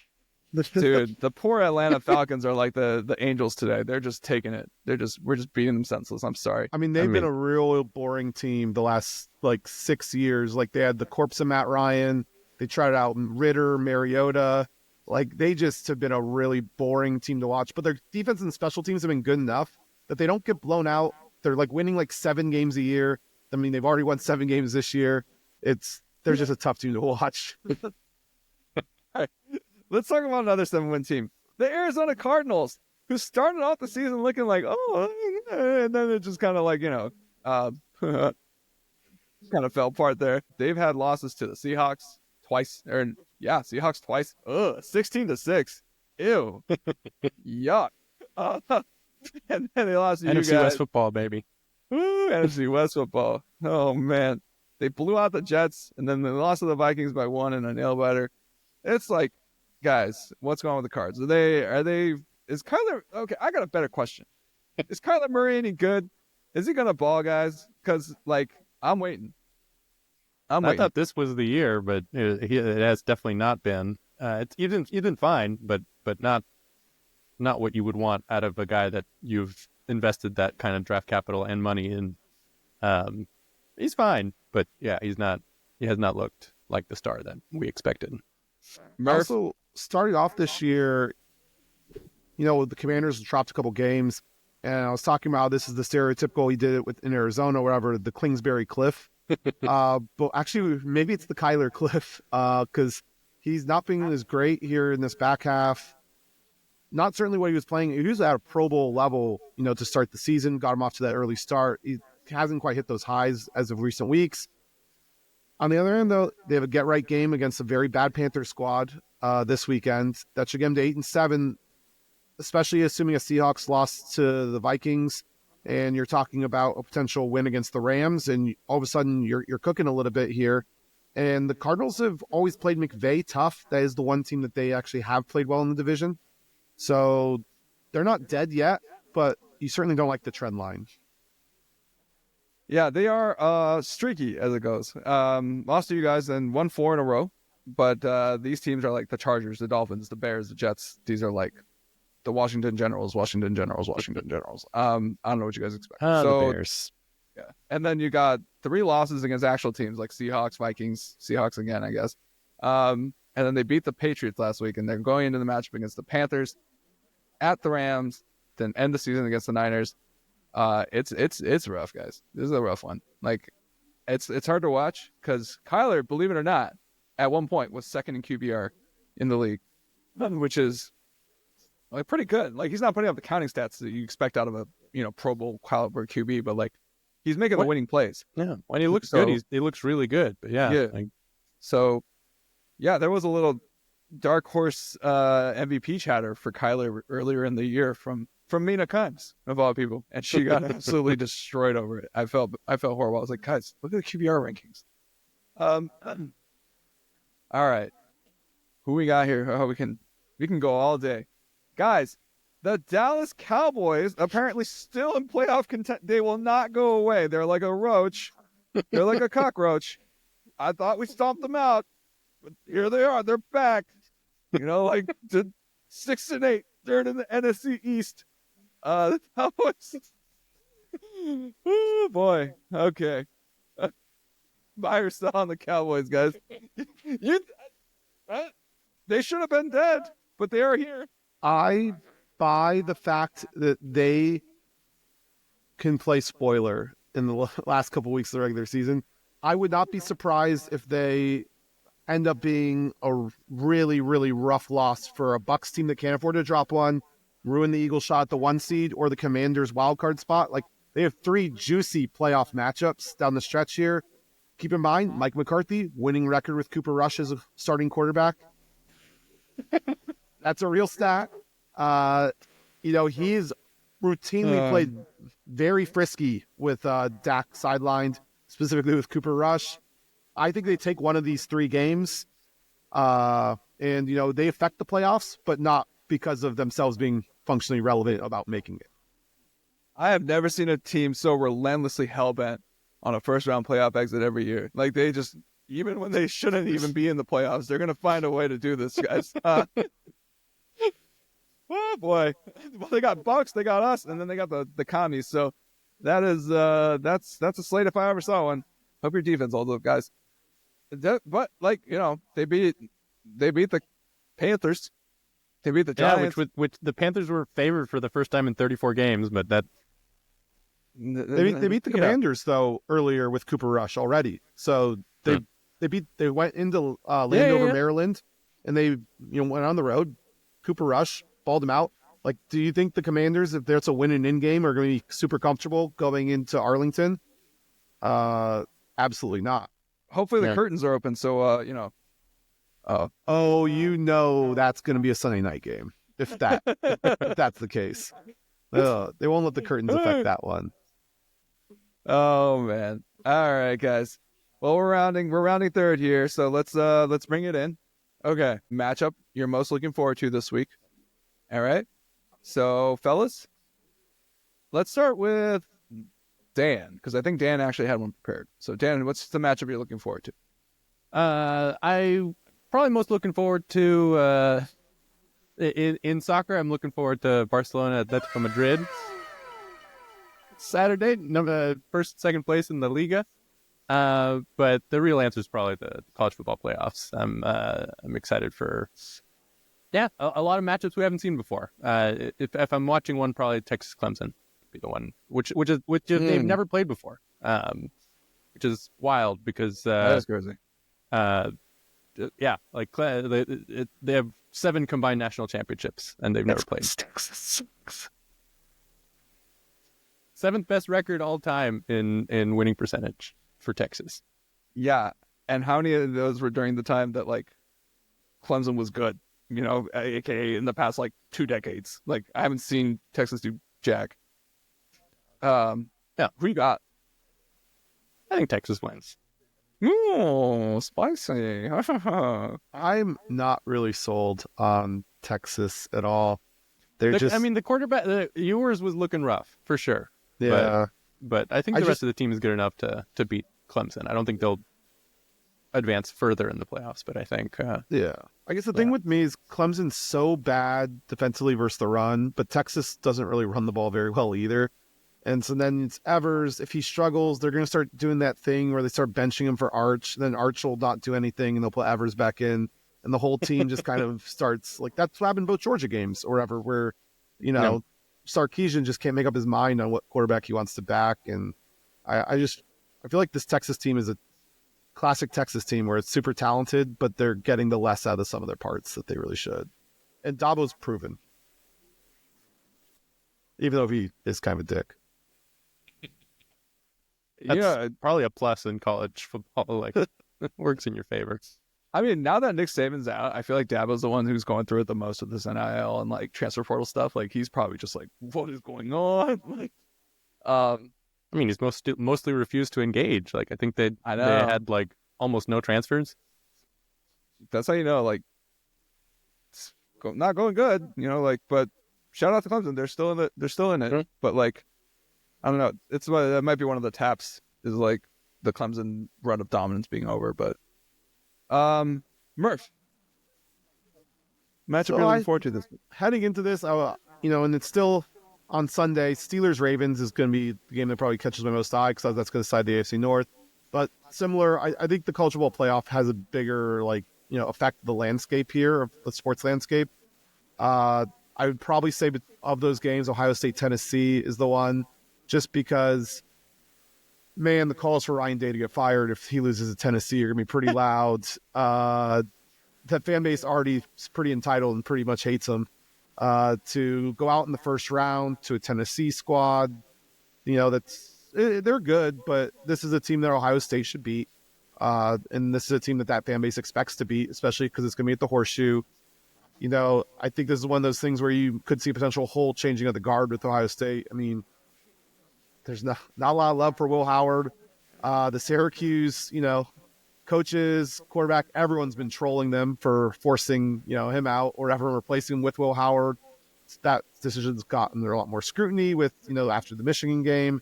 Dude, the poor Atlanta Falcons are like the Angels today. They're just taking it. We're just beating them senseless. I'm sorry. I mean, they've been a real boring team the last 6 years. Like, they had the corpse of Matt Ryan. They tried out Ritter, Mariota. Like, they just have been a really boring team to watch. But their defense and special teams have been good enough that they don't get blown out. They're winning 7 games a year. I mean, they've already won 7 games this year. They're just a tough team to watch. All right. Let's talk about another 7-win team. The Arizona Cardinals, who started off the season looking like, and then it just kind of kind of fell apart there. They've had losses to the Seahawks twice. Seahawks twice. 16-6. Ew. Yuck. And then they lost to NFC West football, baby. Woo, NFC West football. Oh, man. They blew out the Jets, and then they lost to the Vikings by 1 in a nail-biter. It's like, guys, what's going on with the Cards? Is Kyler, okay, I got a better question. Is Kyler Murray any good? Is he going to ball, guys? Because, I'm waiting. I thought this was the year, but it has definitely not been. You've been fine, but not what you would want out of a guy that you've invested that kind of draft capital and money in. He's fine, but yeah, he has not looked like the star that we expected. Also, starting off this year, the Commanders dropped a couple games, and I was talking about this is the stereotypical, he did it in Arizona, whatever, the Kingsbury Cliff. But actually, maybe it's the Kyler Cliff, because he's not being as great here in this back half. Not certainly what he was playing. He was at a Pro Bowl level, to start the season, got him off to that early start. He hasn't quite hit those highs as of recent weeks. On the other end, though, they have a get-right game against a very bad Panther squad this weekend. That should get them to 8-7, especially assuming a Seahawks loss to the Vikings, and you're talking about a potential win against the Rams, and all of a sudden you're cooking a little bit here. And the Cardinals have always played McVay tough. That is the one team that they actually have played well in the division. So they're not dead yet, but you certainly don't like the trend line. Yeah, they are streaky as it goes. Lost to you guys and won 4 in a row. But these teams are like the Chargers, the Dolphins, the Bears, the Jets. These are like the Washington Generals. I don't know what you guys expect. The Bears. Yeah. And then you got 3 losses against actual teams like Seahawks, Vikings, Seahawks again, I guess. And then they beat the Patriots last week, and they're going into the matchup against the Panthers, at the Rams, then end the season against the Niners. It's rough, guys. This is a rough one. It's hard to watch because Kyler, believe it or not, at one point was second in QBR in the league, which is pretty good. He's not putting up the counting stats that you expect out of a Pro Bowl caliber QB, but he's making the winning plays. Yeah, when he looks good, he looks really good. But yeah. So yeah, there was a little dark horse MVP chatter for Kyler earlier in the year from Mina Kimes, of all people, and she got absolutely destroyed over it. I felt horrible. I was like, guys, look at the QBR rankings. All right, who we got here? Oh, we can go all day, guys. The Dallas Cowboys apparently still in playoff content. They will not go away. They're like a roach. They're like a cockroach. I thought we stomped them out, but here they are. They're back. To 6-8. They're in the NFC East. The Cowboys. Oh boy. Okay. Buy or sell on the Cowboys, guys. They should have been dead, but they are here. I buy the fact that they can play spoiler in the last couple weeks of the regular season. I would not be surprised if they end up being a really, really rough loss for a Bucks team that can't afford to drop one, ruin the Eagles' shot at the 1 seed or the Commanders' wildcard spot. Like, they have 3 juicy playoff matchups down the stretch here. Keep in mind, Mike McCarthy, winning record with Cooper Rush as a starting quarterback. That's a real stat. He's routinely played very frisky with Dak sidelined, specifically with Cooper Rush. I think they take one of these 3 games, and they affect the playoffs, but not because of themselves being functionally relevant about making it. I have never seen a team so relentlessly hell-bent on a first-round playoff exit every year. Like, they just, even when they shouldn't even be in the playoffs, they're going to find a way to do this, guys. Oh, boy. Well, they got Bucks, they got us, and then they got the commies. So that's a slate if I ever saw one. Hope your defense holds up, guys. But, they beat the Panthers. They beat the Giants. Yeah, which the Panthers were favored for the first time in 34 games, but that... They beat the Commanders though earlier with Cooper Rush already. So they went into Landover, Maryland, and they went on the road. Cooper Rush balled them out. Like, do you think the Commanders, if there's a win and in game, are going to be super comfortable going into Arlington? Absolutely not. Hopefully the curtains are open, so that's going to be a Sunday night game if that's the case. They won't let the curtains affect that one. Oh man! All right, guys. Well, we're rounding third here, so let's bring it in. Okay, matchup you're most looking forward to this week. All right. So, fellas, let's start with Dan because I think Dan actually had one prepared. So, Dan, what's the matchup you're looking forward to? I probably most looking forward to in soccer. I'm looking forward to Barcelona Atletico Madrid. Saturday, first, second place in the Liga. But the real answer is probably the college football playoffs. I'm excited for, a lot of matchups we haven't seen before. If I'm watching one, probably Texas Clemson would be the one, which they've never played before. Which is wild because that is crazy. They have 7 combined national championships and they've never played. Texas. 7th best record all time in winning percentage for Texas. Yeah, and how many of those were during the time that Clemson was good? AKA in the past 2 decades. I haven't seen Texas do jack. Who you got? I think Texas wins. Ooh, spicy. I'm not really sold on Texas at all. The quarterback, the Ewers was looking rough for sure. Yeah, but I think the rest of the team is good enough to beat Clemson. I don't think they'll advance further in the playoffs, but I think I guess the thing with me is Clemson's so bad defensively versus the run, but Texas doesn't really run the ball very well either. And so then it's Evers. If he struggles, they're going to start doing that thing where they start benching him for Arch. Then Arch will not do anything, and they'll put Evers back in, and the whole team just kind of starts that's what happened in both Georgia games or whatever, where Sarkisian just can't make up his mind on what quarterback he wants to back. And I feel like this Texas team is a classic Texas team where it's super talented, but they're getting the less out of some of their parts that they really should. And Dabo's proven, even though he is kind of a dick. That's probably a plus in college football. Works in your favor. I mean, now that Nick Saban's out, I feel like Dabo's the one who's going through it the most with this NIL and transfer portal stuff. He's probably just what is going on? He's mostly refused to engage. I think they had almost no transfers. That's how it's not going good. But shout out to Clemson. They're still in it. Mm-hmm. But I don't know. That might be one of the taps is the Clemson run of dominance being over. But Murph, matchup you're looking forward to this week. Heading into this, and it's still on Sunday. Steelers-Ravens is going to be the game that probably catches my most eye because that's going to decide the AFC North. But similar, I think the college football playoff has a bigger affect the landscape here of the sports landscape. I would probably say of those games, Ohio State, Tennessee is the one, just because man, the calls for Ryan Day to get fired if he loses at Tennessee are going to be pretty loud. That fan base already is pretty entitled and pretty much hates him. To go out in the first round to a Tennessee squad, they're good, but this is a team that Ohio State should beat. And this is a team that fan base expects to beat, especially because it's going to be at the Horseshoe. I think this is one of those things where you could see a potential whole changing of the guard with Ohio State. I mean, there's not a lot of love for Will Howard. The Syracuse, coaches, quarterback, everyone's been trolling them for forcing, him out or ever replacing him with Will Howard. That decision's gotten a lot more scrutiny with, after the Michigan game.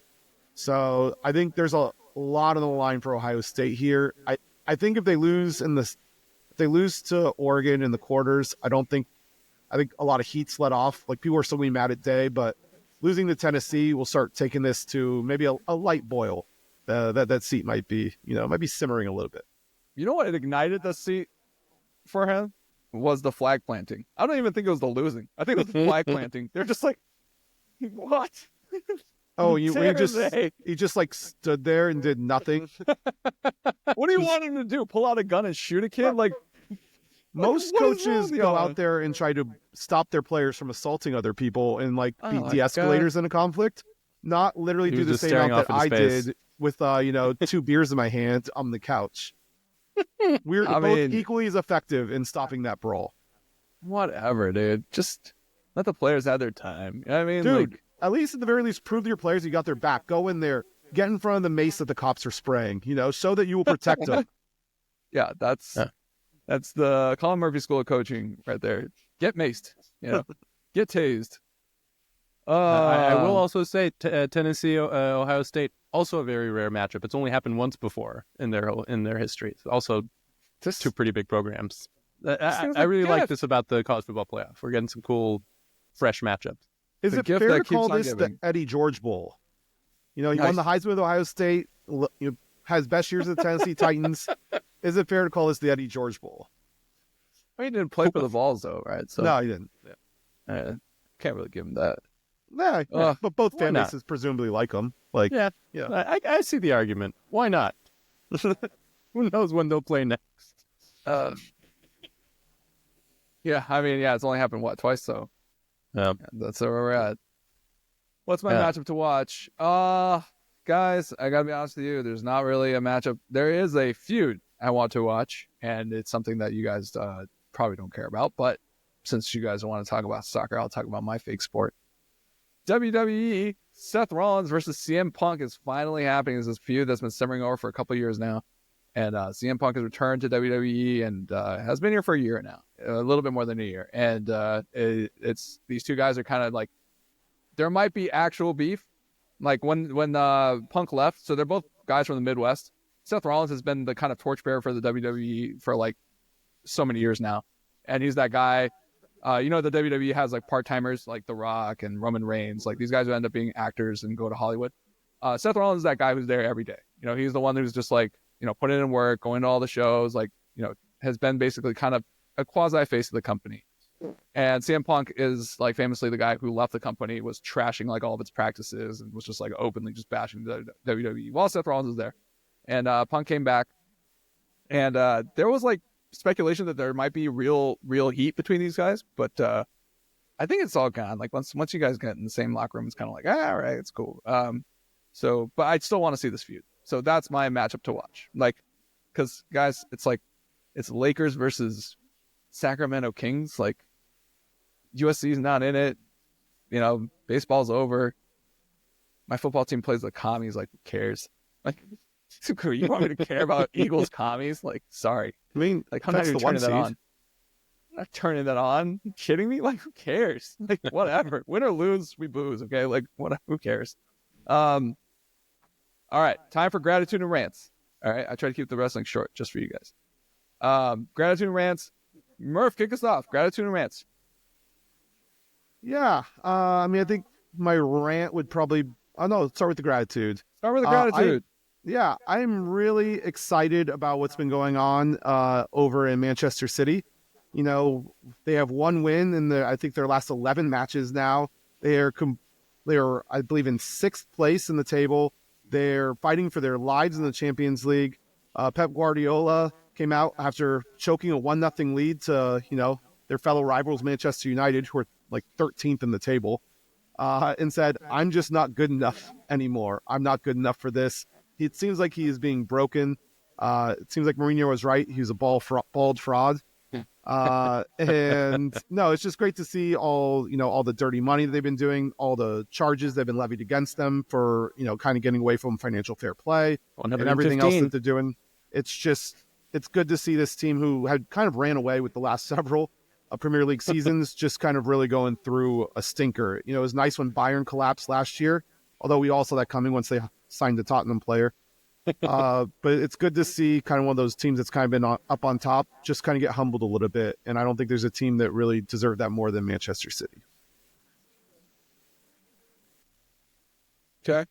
So I think there's a lot on the line for Ohio State here. I think if they lose to Oregon in the quarters, I think a lot of heat's let off. Like, people are still going to be mad at Day, but losing to Tennessee will start taking this to maybe a light boil. That seat might be simmering a little bit. You know what ignited the seat for him was the flag planting. I don't even think it was the losing. I think it was the flag planting. They're just like, what? Oh, he just like stood there and did nothing. What do you want him to do? Pull out a gun and shoot a kid? Like, most coaches go out there and try to stop their players from assaulting other people and be de-escalators in a conflict. Not literally do the same amount that I did with 2 beers in my hand on the couch. We're both equally as effective in stopping that brawl. Whatever, dude. Just let the players have their time. I mean, dude, at least at the very least, prove to your players you got their back. Go in there, get in front of the mace that the cops are spraying. Show that you will protect them. Yeah, that's the Colin Murphy School of Coaching right there. Get maced, get tased. I will also say Tennessee, Ohio State, also a very rare matchup. It's only happened once before in their history. It's also two pretty big programs. I really like this about the college football playoff. We're getting some cool, fresh matchups. Is it fair to call this the Eddie George Bowl? He won the Heisman with Ohio State. Has best years of the Tennessee Titans. Is it fair to call this the Eddie George Bowl? He didn't play for the Vols, though, right? So no, he didn't. Yeah. Can't really give him that. Yeah, but both fan bases presumably like him. Yeah. I see the argument. Why not? Who knows when they'll play next? Yeah, it's only happened twice, so that's where we're at. What's my matchup to watch? Guys, I gotta be honest with you. There's not really a matchup. There is a feud I want to watch, and it's something that you guys probably don't care about. But since you guys don't want to talk about soccer, I'll talk about my fake sport. WWE, Seth Rollins versus CM Punk is finally happening. This is a feud that's been simmering over for a couple of years now. And CM Punk has returned to WWE and has been here for a year now, a little bit more than a year. And it's these two guys are kind of like, there might be actual beef. Like when Punk left, so they're both guys from the Midwest. Seth Rollins has been the kind of torchbearer for the WWE for like so many years now. And he's that guy. The WWE has like part-timers like The Rock and Roman Reigns. Like these guys who end up being actors and go to Hollywood. Seth Rollins is that guy who's there every day. He's the one who's just like, putting in work, going to all the shows, like, has been basically kind of a quasi-face of the company. And CM Punk is like famously the guy who left the company, was trashing like all of its practices and was just like openly just bashing the WWE while Seth Rollins was there. And Punk came back and there was like speculation that there might be real heat between these guys, but I think it's all gone. Like once you guys get in the same locker room, it's kind of like, all right, it's cool. But I still want to see this feud. So that's my matchup to watch. Like, because guys, it's Lakers versus Sacramento Kings. Like, USC's not in it. Baseball's over. My football team plays the commies. Like, who cares? Like, you want me to care about Eagles commies? Like, sorry. I mean, like, I'm not even turning that on. I'm not turning that on. You kidding me? Like, who cares? Like, whatever. Win or lose, we booze. Okay, like, what? Who cares? All right, time for gratitude and rants. All right, I try to keep the wrestling short just for you guys. Gratitude and rants. Murph, kick us off. Gratitude and rants. Yeah, I think my rant would probably... Oh, no, start with the gratitude. Start with the gratitude. I'm really excited about what's been going on over in Manchester City. They have one win in I think their last 11 matches now. They are, I believe, in 6th place in the table. They're fighting for their lives in the Champions League. Pep Guardiola came out after choking a 1-0 lead to, their fellow rivals, Manchester United, who are like 13th in the table, and said, I'm just not good enough anymore. I'm not good enough for this. It seems like he is being broken. It seems like Mourinho was right. He was a bald fraud. And no, it's just great to see all the dirty money that they've been doing, all the charges that have been levied against them for, kind of getting away from financial fair play and everything else that they're doing. It's good to see this team who had kind of ran away with the last several Premier League seasons, just kind of really going through a stinker. It was nice when Bayern collapsed last year, although we all saw that coming once they signed the Tottenham player. But it's good to see kind of one of those teams that's kind of been up on top just kind of get humbled a little bit. And I don't think there's a team that really deserved that more than Manchester City. Okay.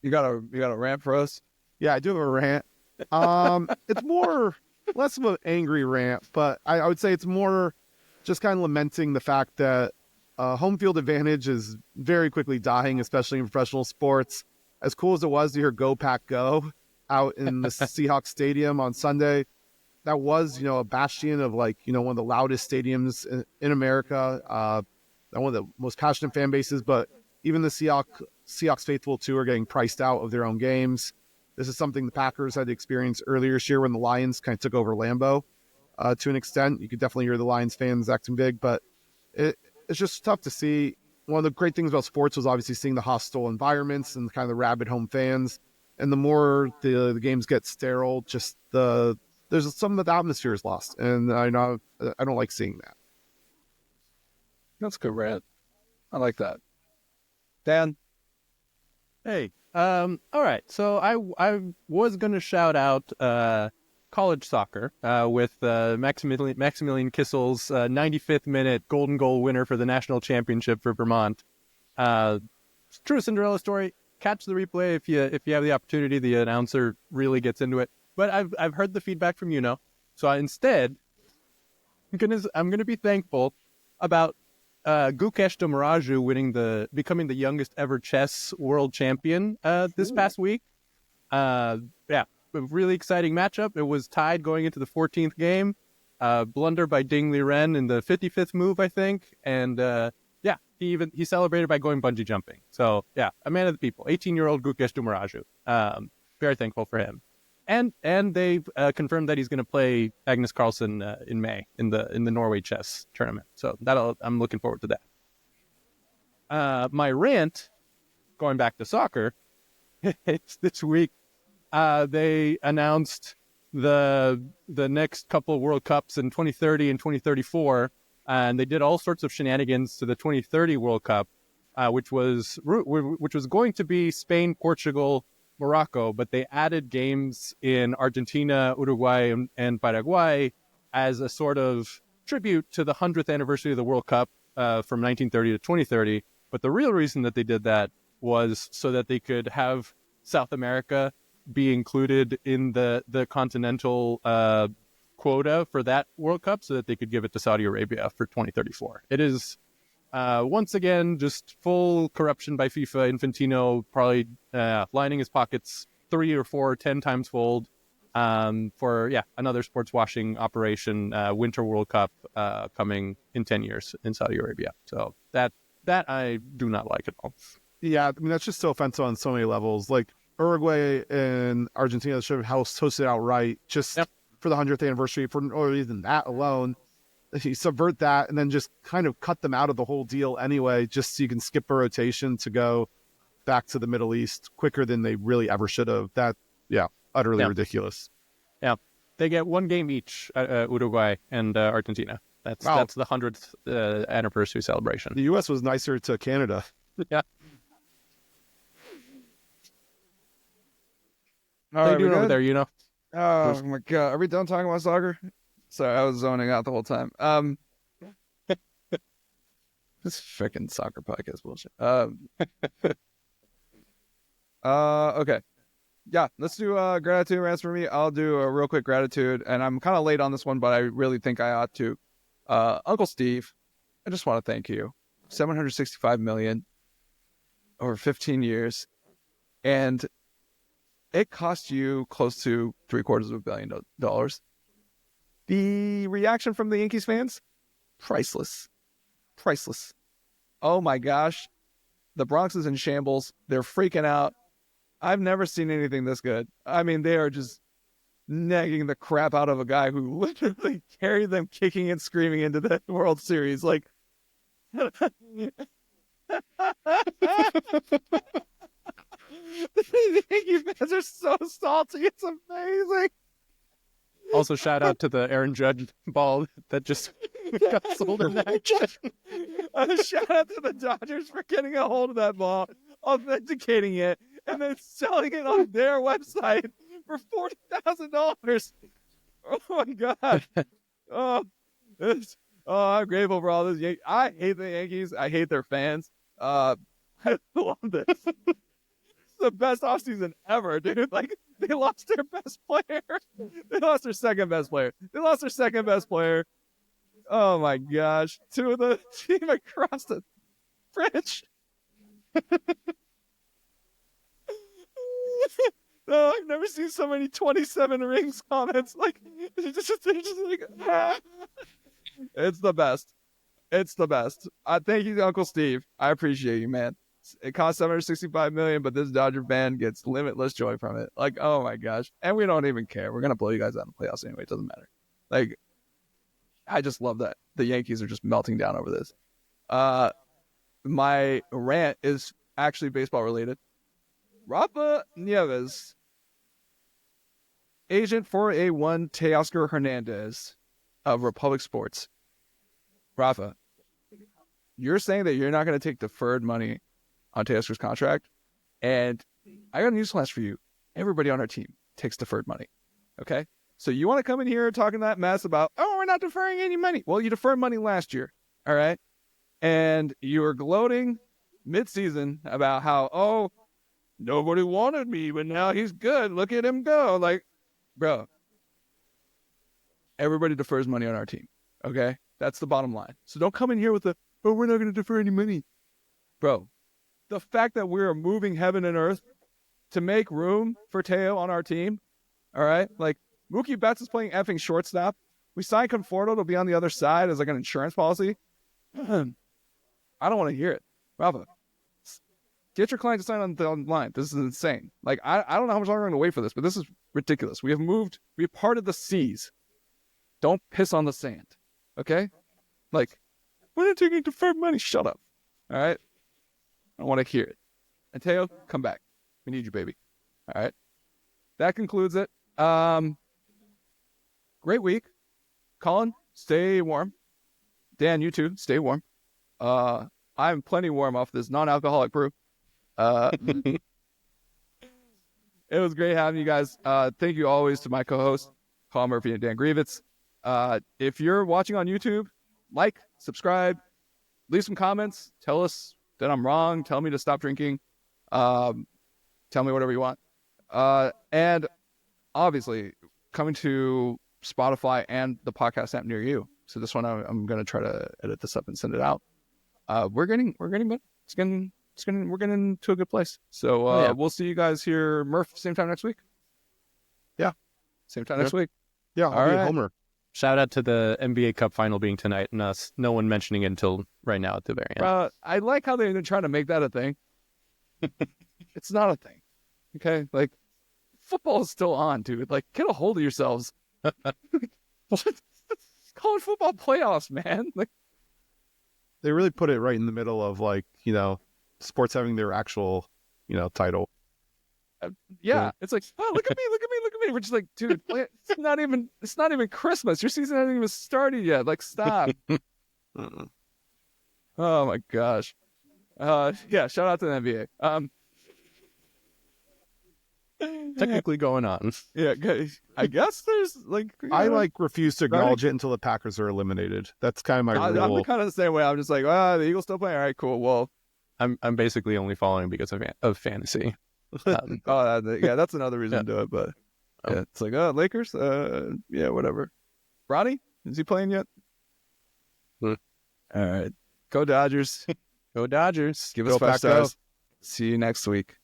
You got a rant for us? Yeah, I do have a rant. It's less of an angry rant, but I would say it's more just kind of lamenting the fact that home field advantage is very quickly dying, especially in professional sports. As cool as it was to hear "Go Pack Go" out in the Seahawks Stadium on Sunday, that was, a bastion of one of the loudest stadiums in America, one of the most passionate fan bases. But even the Seahawks faithful too are getting priced out of their own games. This is something the Packers had experienced earlier this year when the Lions kind of took over Lambeau to an extent. You could definitely hear the Lions fans acting big, but it's just tough to see. One of the great things about sports was obviously seeing the hostile environments and kind of the rabid home fans. And the more the games get sterile, just there's some of the atmosphere is lost. And I don't like seeing that. That's a good rant. I like that. Dan? Hey. All right. So I was going to shout out college soccer with Maximilian Kissel's 95th minute golden goal winner for the national championship for Vermont. True Cinderella story. Catch the replay if you have the opportunity. The announcer really gets into it. But I've heard the feedback from so instead I'm gonna be thankful about Gukesh Domoraju becoming the youngest ever chess world champion this past week. A really exciting matchup. It was tied going into the 14th game. Blunder by Ding Liren in the 55th move, I think. And he celebrated by going bungee jumping. So a man of the people, 18-year-old Gukesh Domoraju. Very thankful for him. And they've confirmed that he's going to play Magnus Carlsen in May in the Norway chess tournament. So I'm looking forward to that. My rant, going back to soccer, it's this week. They announced the next couple of World Cups in 2030 and 2034, and they did all sorts of shenanigans to the 2030 World Cup, which was going to be Spain, Portugal, Morocco, but they added games in Argentina, Uruguay, and Paraguay as a sort of tribute to the 100th anniversary of the World Cup from 1930 to 2030. But the real reason that they did that was so that they could have South America be included in the continental quota for that World Cup so that they could give it to Saudi Arabia for 2034. It is once again just full corruption by FIFA. Infantino probably lining his pockets 3 or 4, 10 times fold for another sports washing operation. Winter World Cup coming in 10 years in Saudi Arabia. So that I do not like at all. Yeah, I mean that's just so offensive on so many levels. Like Uruguay and Argentina should have hosted outright just for the 100th anniversary, or even that alone. You subvert that and then just kind of cut them out of the whole deal anyway, just so you can skip a rotation to go back to the Middle East quicker than they really ever should have. Utterly ridiculous. Yeah, they get one game each, Uruguay and Argentina. That's the 100th anniversary celebration. The U.S. was nicer to Canada. Yeah. All right, doing over there, Oh my god, are we done talking about soccer? Sorry, I was zoning out the whole time. This freaking soccer podcast bullshit. Okay. Yeah, let's do gratitude rants for me. I'll do a real quick gratitude, and I'm kind of late on this one, but I really think I ought to. Uncle Steve, I just want to thank you. $765 million over 15 years. and it cost you close to $750 million. The reaction from the Yankees fans, priceless. Oh my gosh, the Bronx is in shambles. They're freaking out. I've never seen anything this good. I mean, they are just nagging the crap out of a guy who literally carried them kicking and screaming into the World Series. Like, the Yankee fans are so salty. It's amazing. Also, shout out to the Aaron Judge ball that just got sold in action. Shout out to the Dodgers for getting a hold of that ball, authenticating it, and then selling it on their website for $40,000. Oh my God! I'm grateful for all this. I hate the Yankees. I hate their fans. I love this. It's the best offseason ever, dude. Like, they lost their best player. They lost their second best player. Oh my gosh! To the team across the bridge. Oh, I've never seen so many 27 rings comments. Like, they're just like, ah. It's the best. Thank you, Uncle Steve. I appreciate you, man. It costs $765 million, but this Dodger fan gets limitless joy from it. Like, oh my gosh. And we don't even care. We're going to blow you guys out in the playoffs anyway. It doesn't matter. Like, I just love that the Yankees are just melting down over this. My rant is actually baseball related. Rafa Nieves, agent for A1 Teoscar Hernandez of Republic Sports. Rafa, you're saying that you're not going to take deferred money on Teoscar's contract, and I got a newsflash for you. Everybody on our team takes deferred money, okay? So you want to come in here talking that mess about, oh, we're not deferring any money. Well, you deferred money last year, all right? And you were gloating mid-season about how, oh, nobody wanted me, but now he's good. Look at him go. Like, bro, everybody defers money on our team, okay? That's the bottom line. So don't come in here with the, oh, we're not going to defer any money. Bro, the fact that we're moving heaven and earth to make room for Teo on our team, all right? Like, Mookie Betts is playing effing shortstop. We signed Conforto to be on the other side as like an insurance policy. I don't want to hear it. Rafa, get your client to sign on the line. This is insane. Like, I don't know how much longer I'm going to wait for this, but this is ridiculous. We have parted the seas. Don't piss on the sand, okay? Like, we're not taking deferred money. Shut up, all right? I don't want to hear it. And Teo, come back. We need you, baby. All right? That concludes it. Great week. Colin, stay warm. Dan, you too. Stay warm. I'm plenty warm off this non-alcoholic brew. It was great having you guys. Thank you always to my co-hosts, Colin Murphy and Dan Grievitz. If you're watching on YouTube, like, subscribe, leave some comments. Tell us that I'm wrong. Tell me to stop drinking. Tell me whatever you want. And obviously, coming to Spotify and the podcast app near you. So this one, I'm going to try to edit this up and send it out. We're getting better. We're getting into a good place. So we'll see you guys here, Murph, same time next week. Yeah. Same time next week. Yeah, I'll be at Homer. Shout out to the NBA Cup final being tonight and us. No one mentioning it until right now at the very end. I like how they're trying to make that a thing. It's not a thing. Okay? Like, football is still on, dude. Like, get a hold of yourselves. College football playoffs, man. Like, they really put it right in the middle of, like, you know, sports having their actual, you know, title. Yeah, it's like, oh, look at me. We're just like, dude, it's not even Christmas. Your season hasn't even started yet. Like, stop. Oh my gosh. Yeah, shout out to the NBA. Technically going on. Yeah, I guess there's like, I refuse to acknowledge it until the Packers are eliminated. That's kind of my rule. I'm kind of the same way. I'm just like, the Eagles still playing. All right, cool. Well, I'm basically only following because of fantasy. Yeah, that's another reason to do it. But yeah, it's like, Lakers. Yeah, whatever. Ronnie, is he playing yet? All right, go Dodgers. Go Dodgers. Give us 5 stars. See you next week.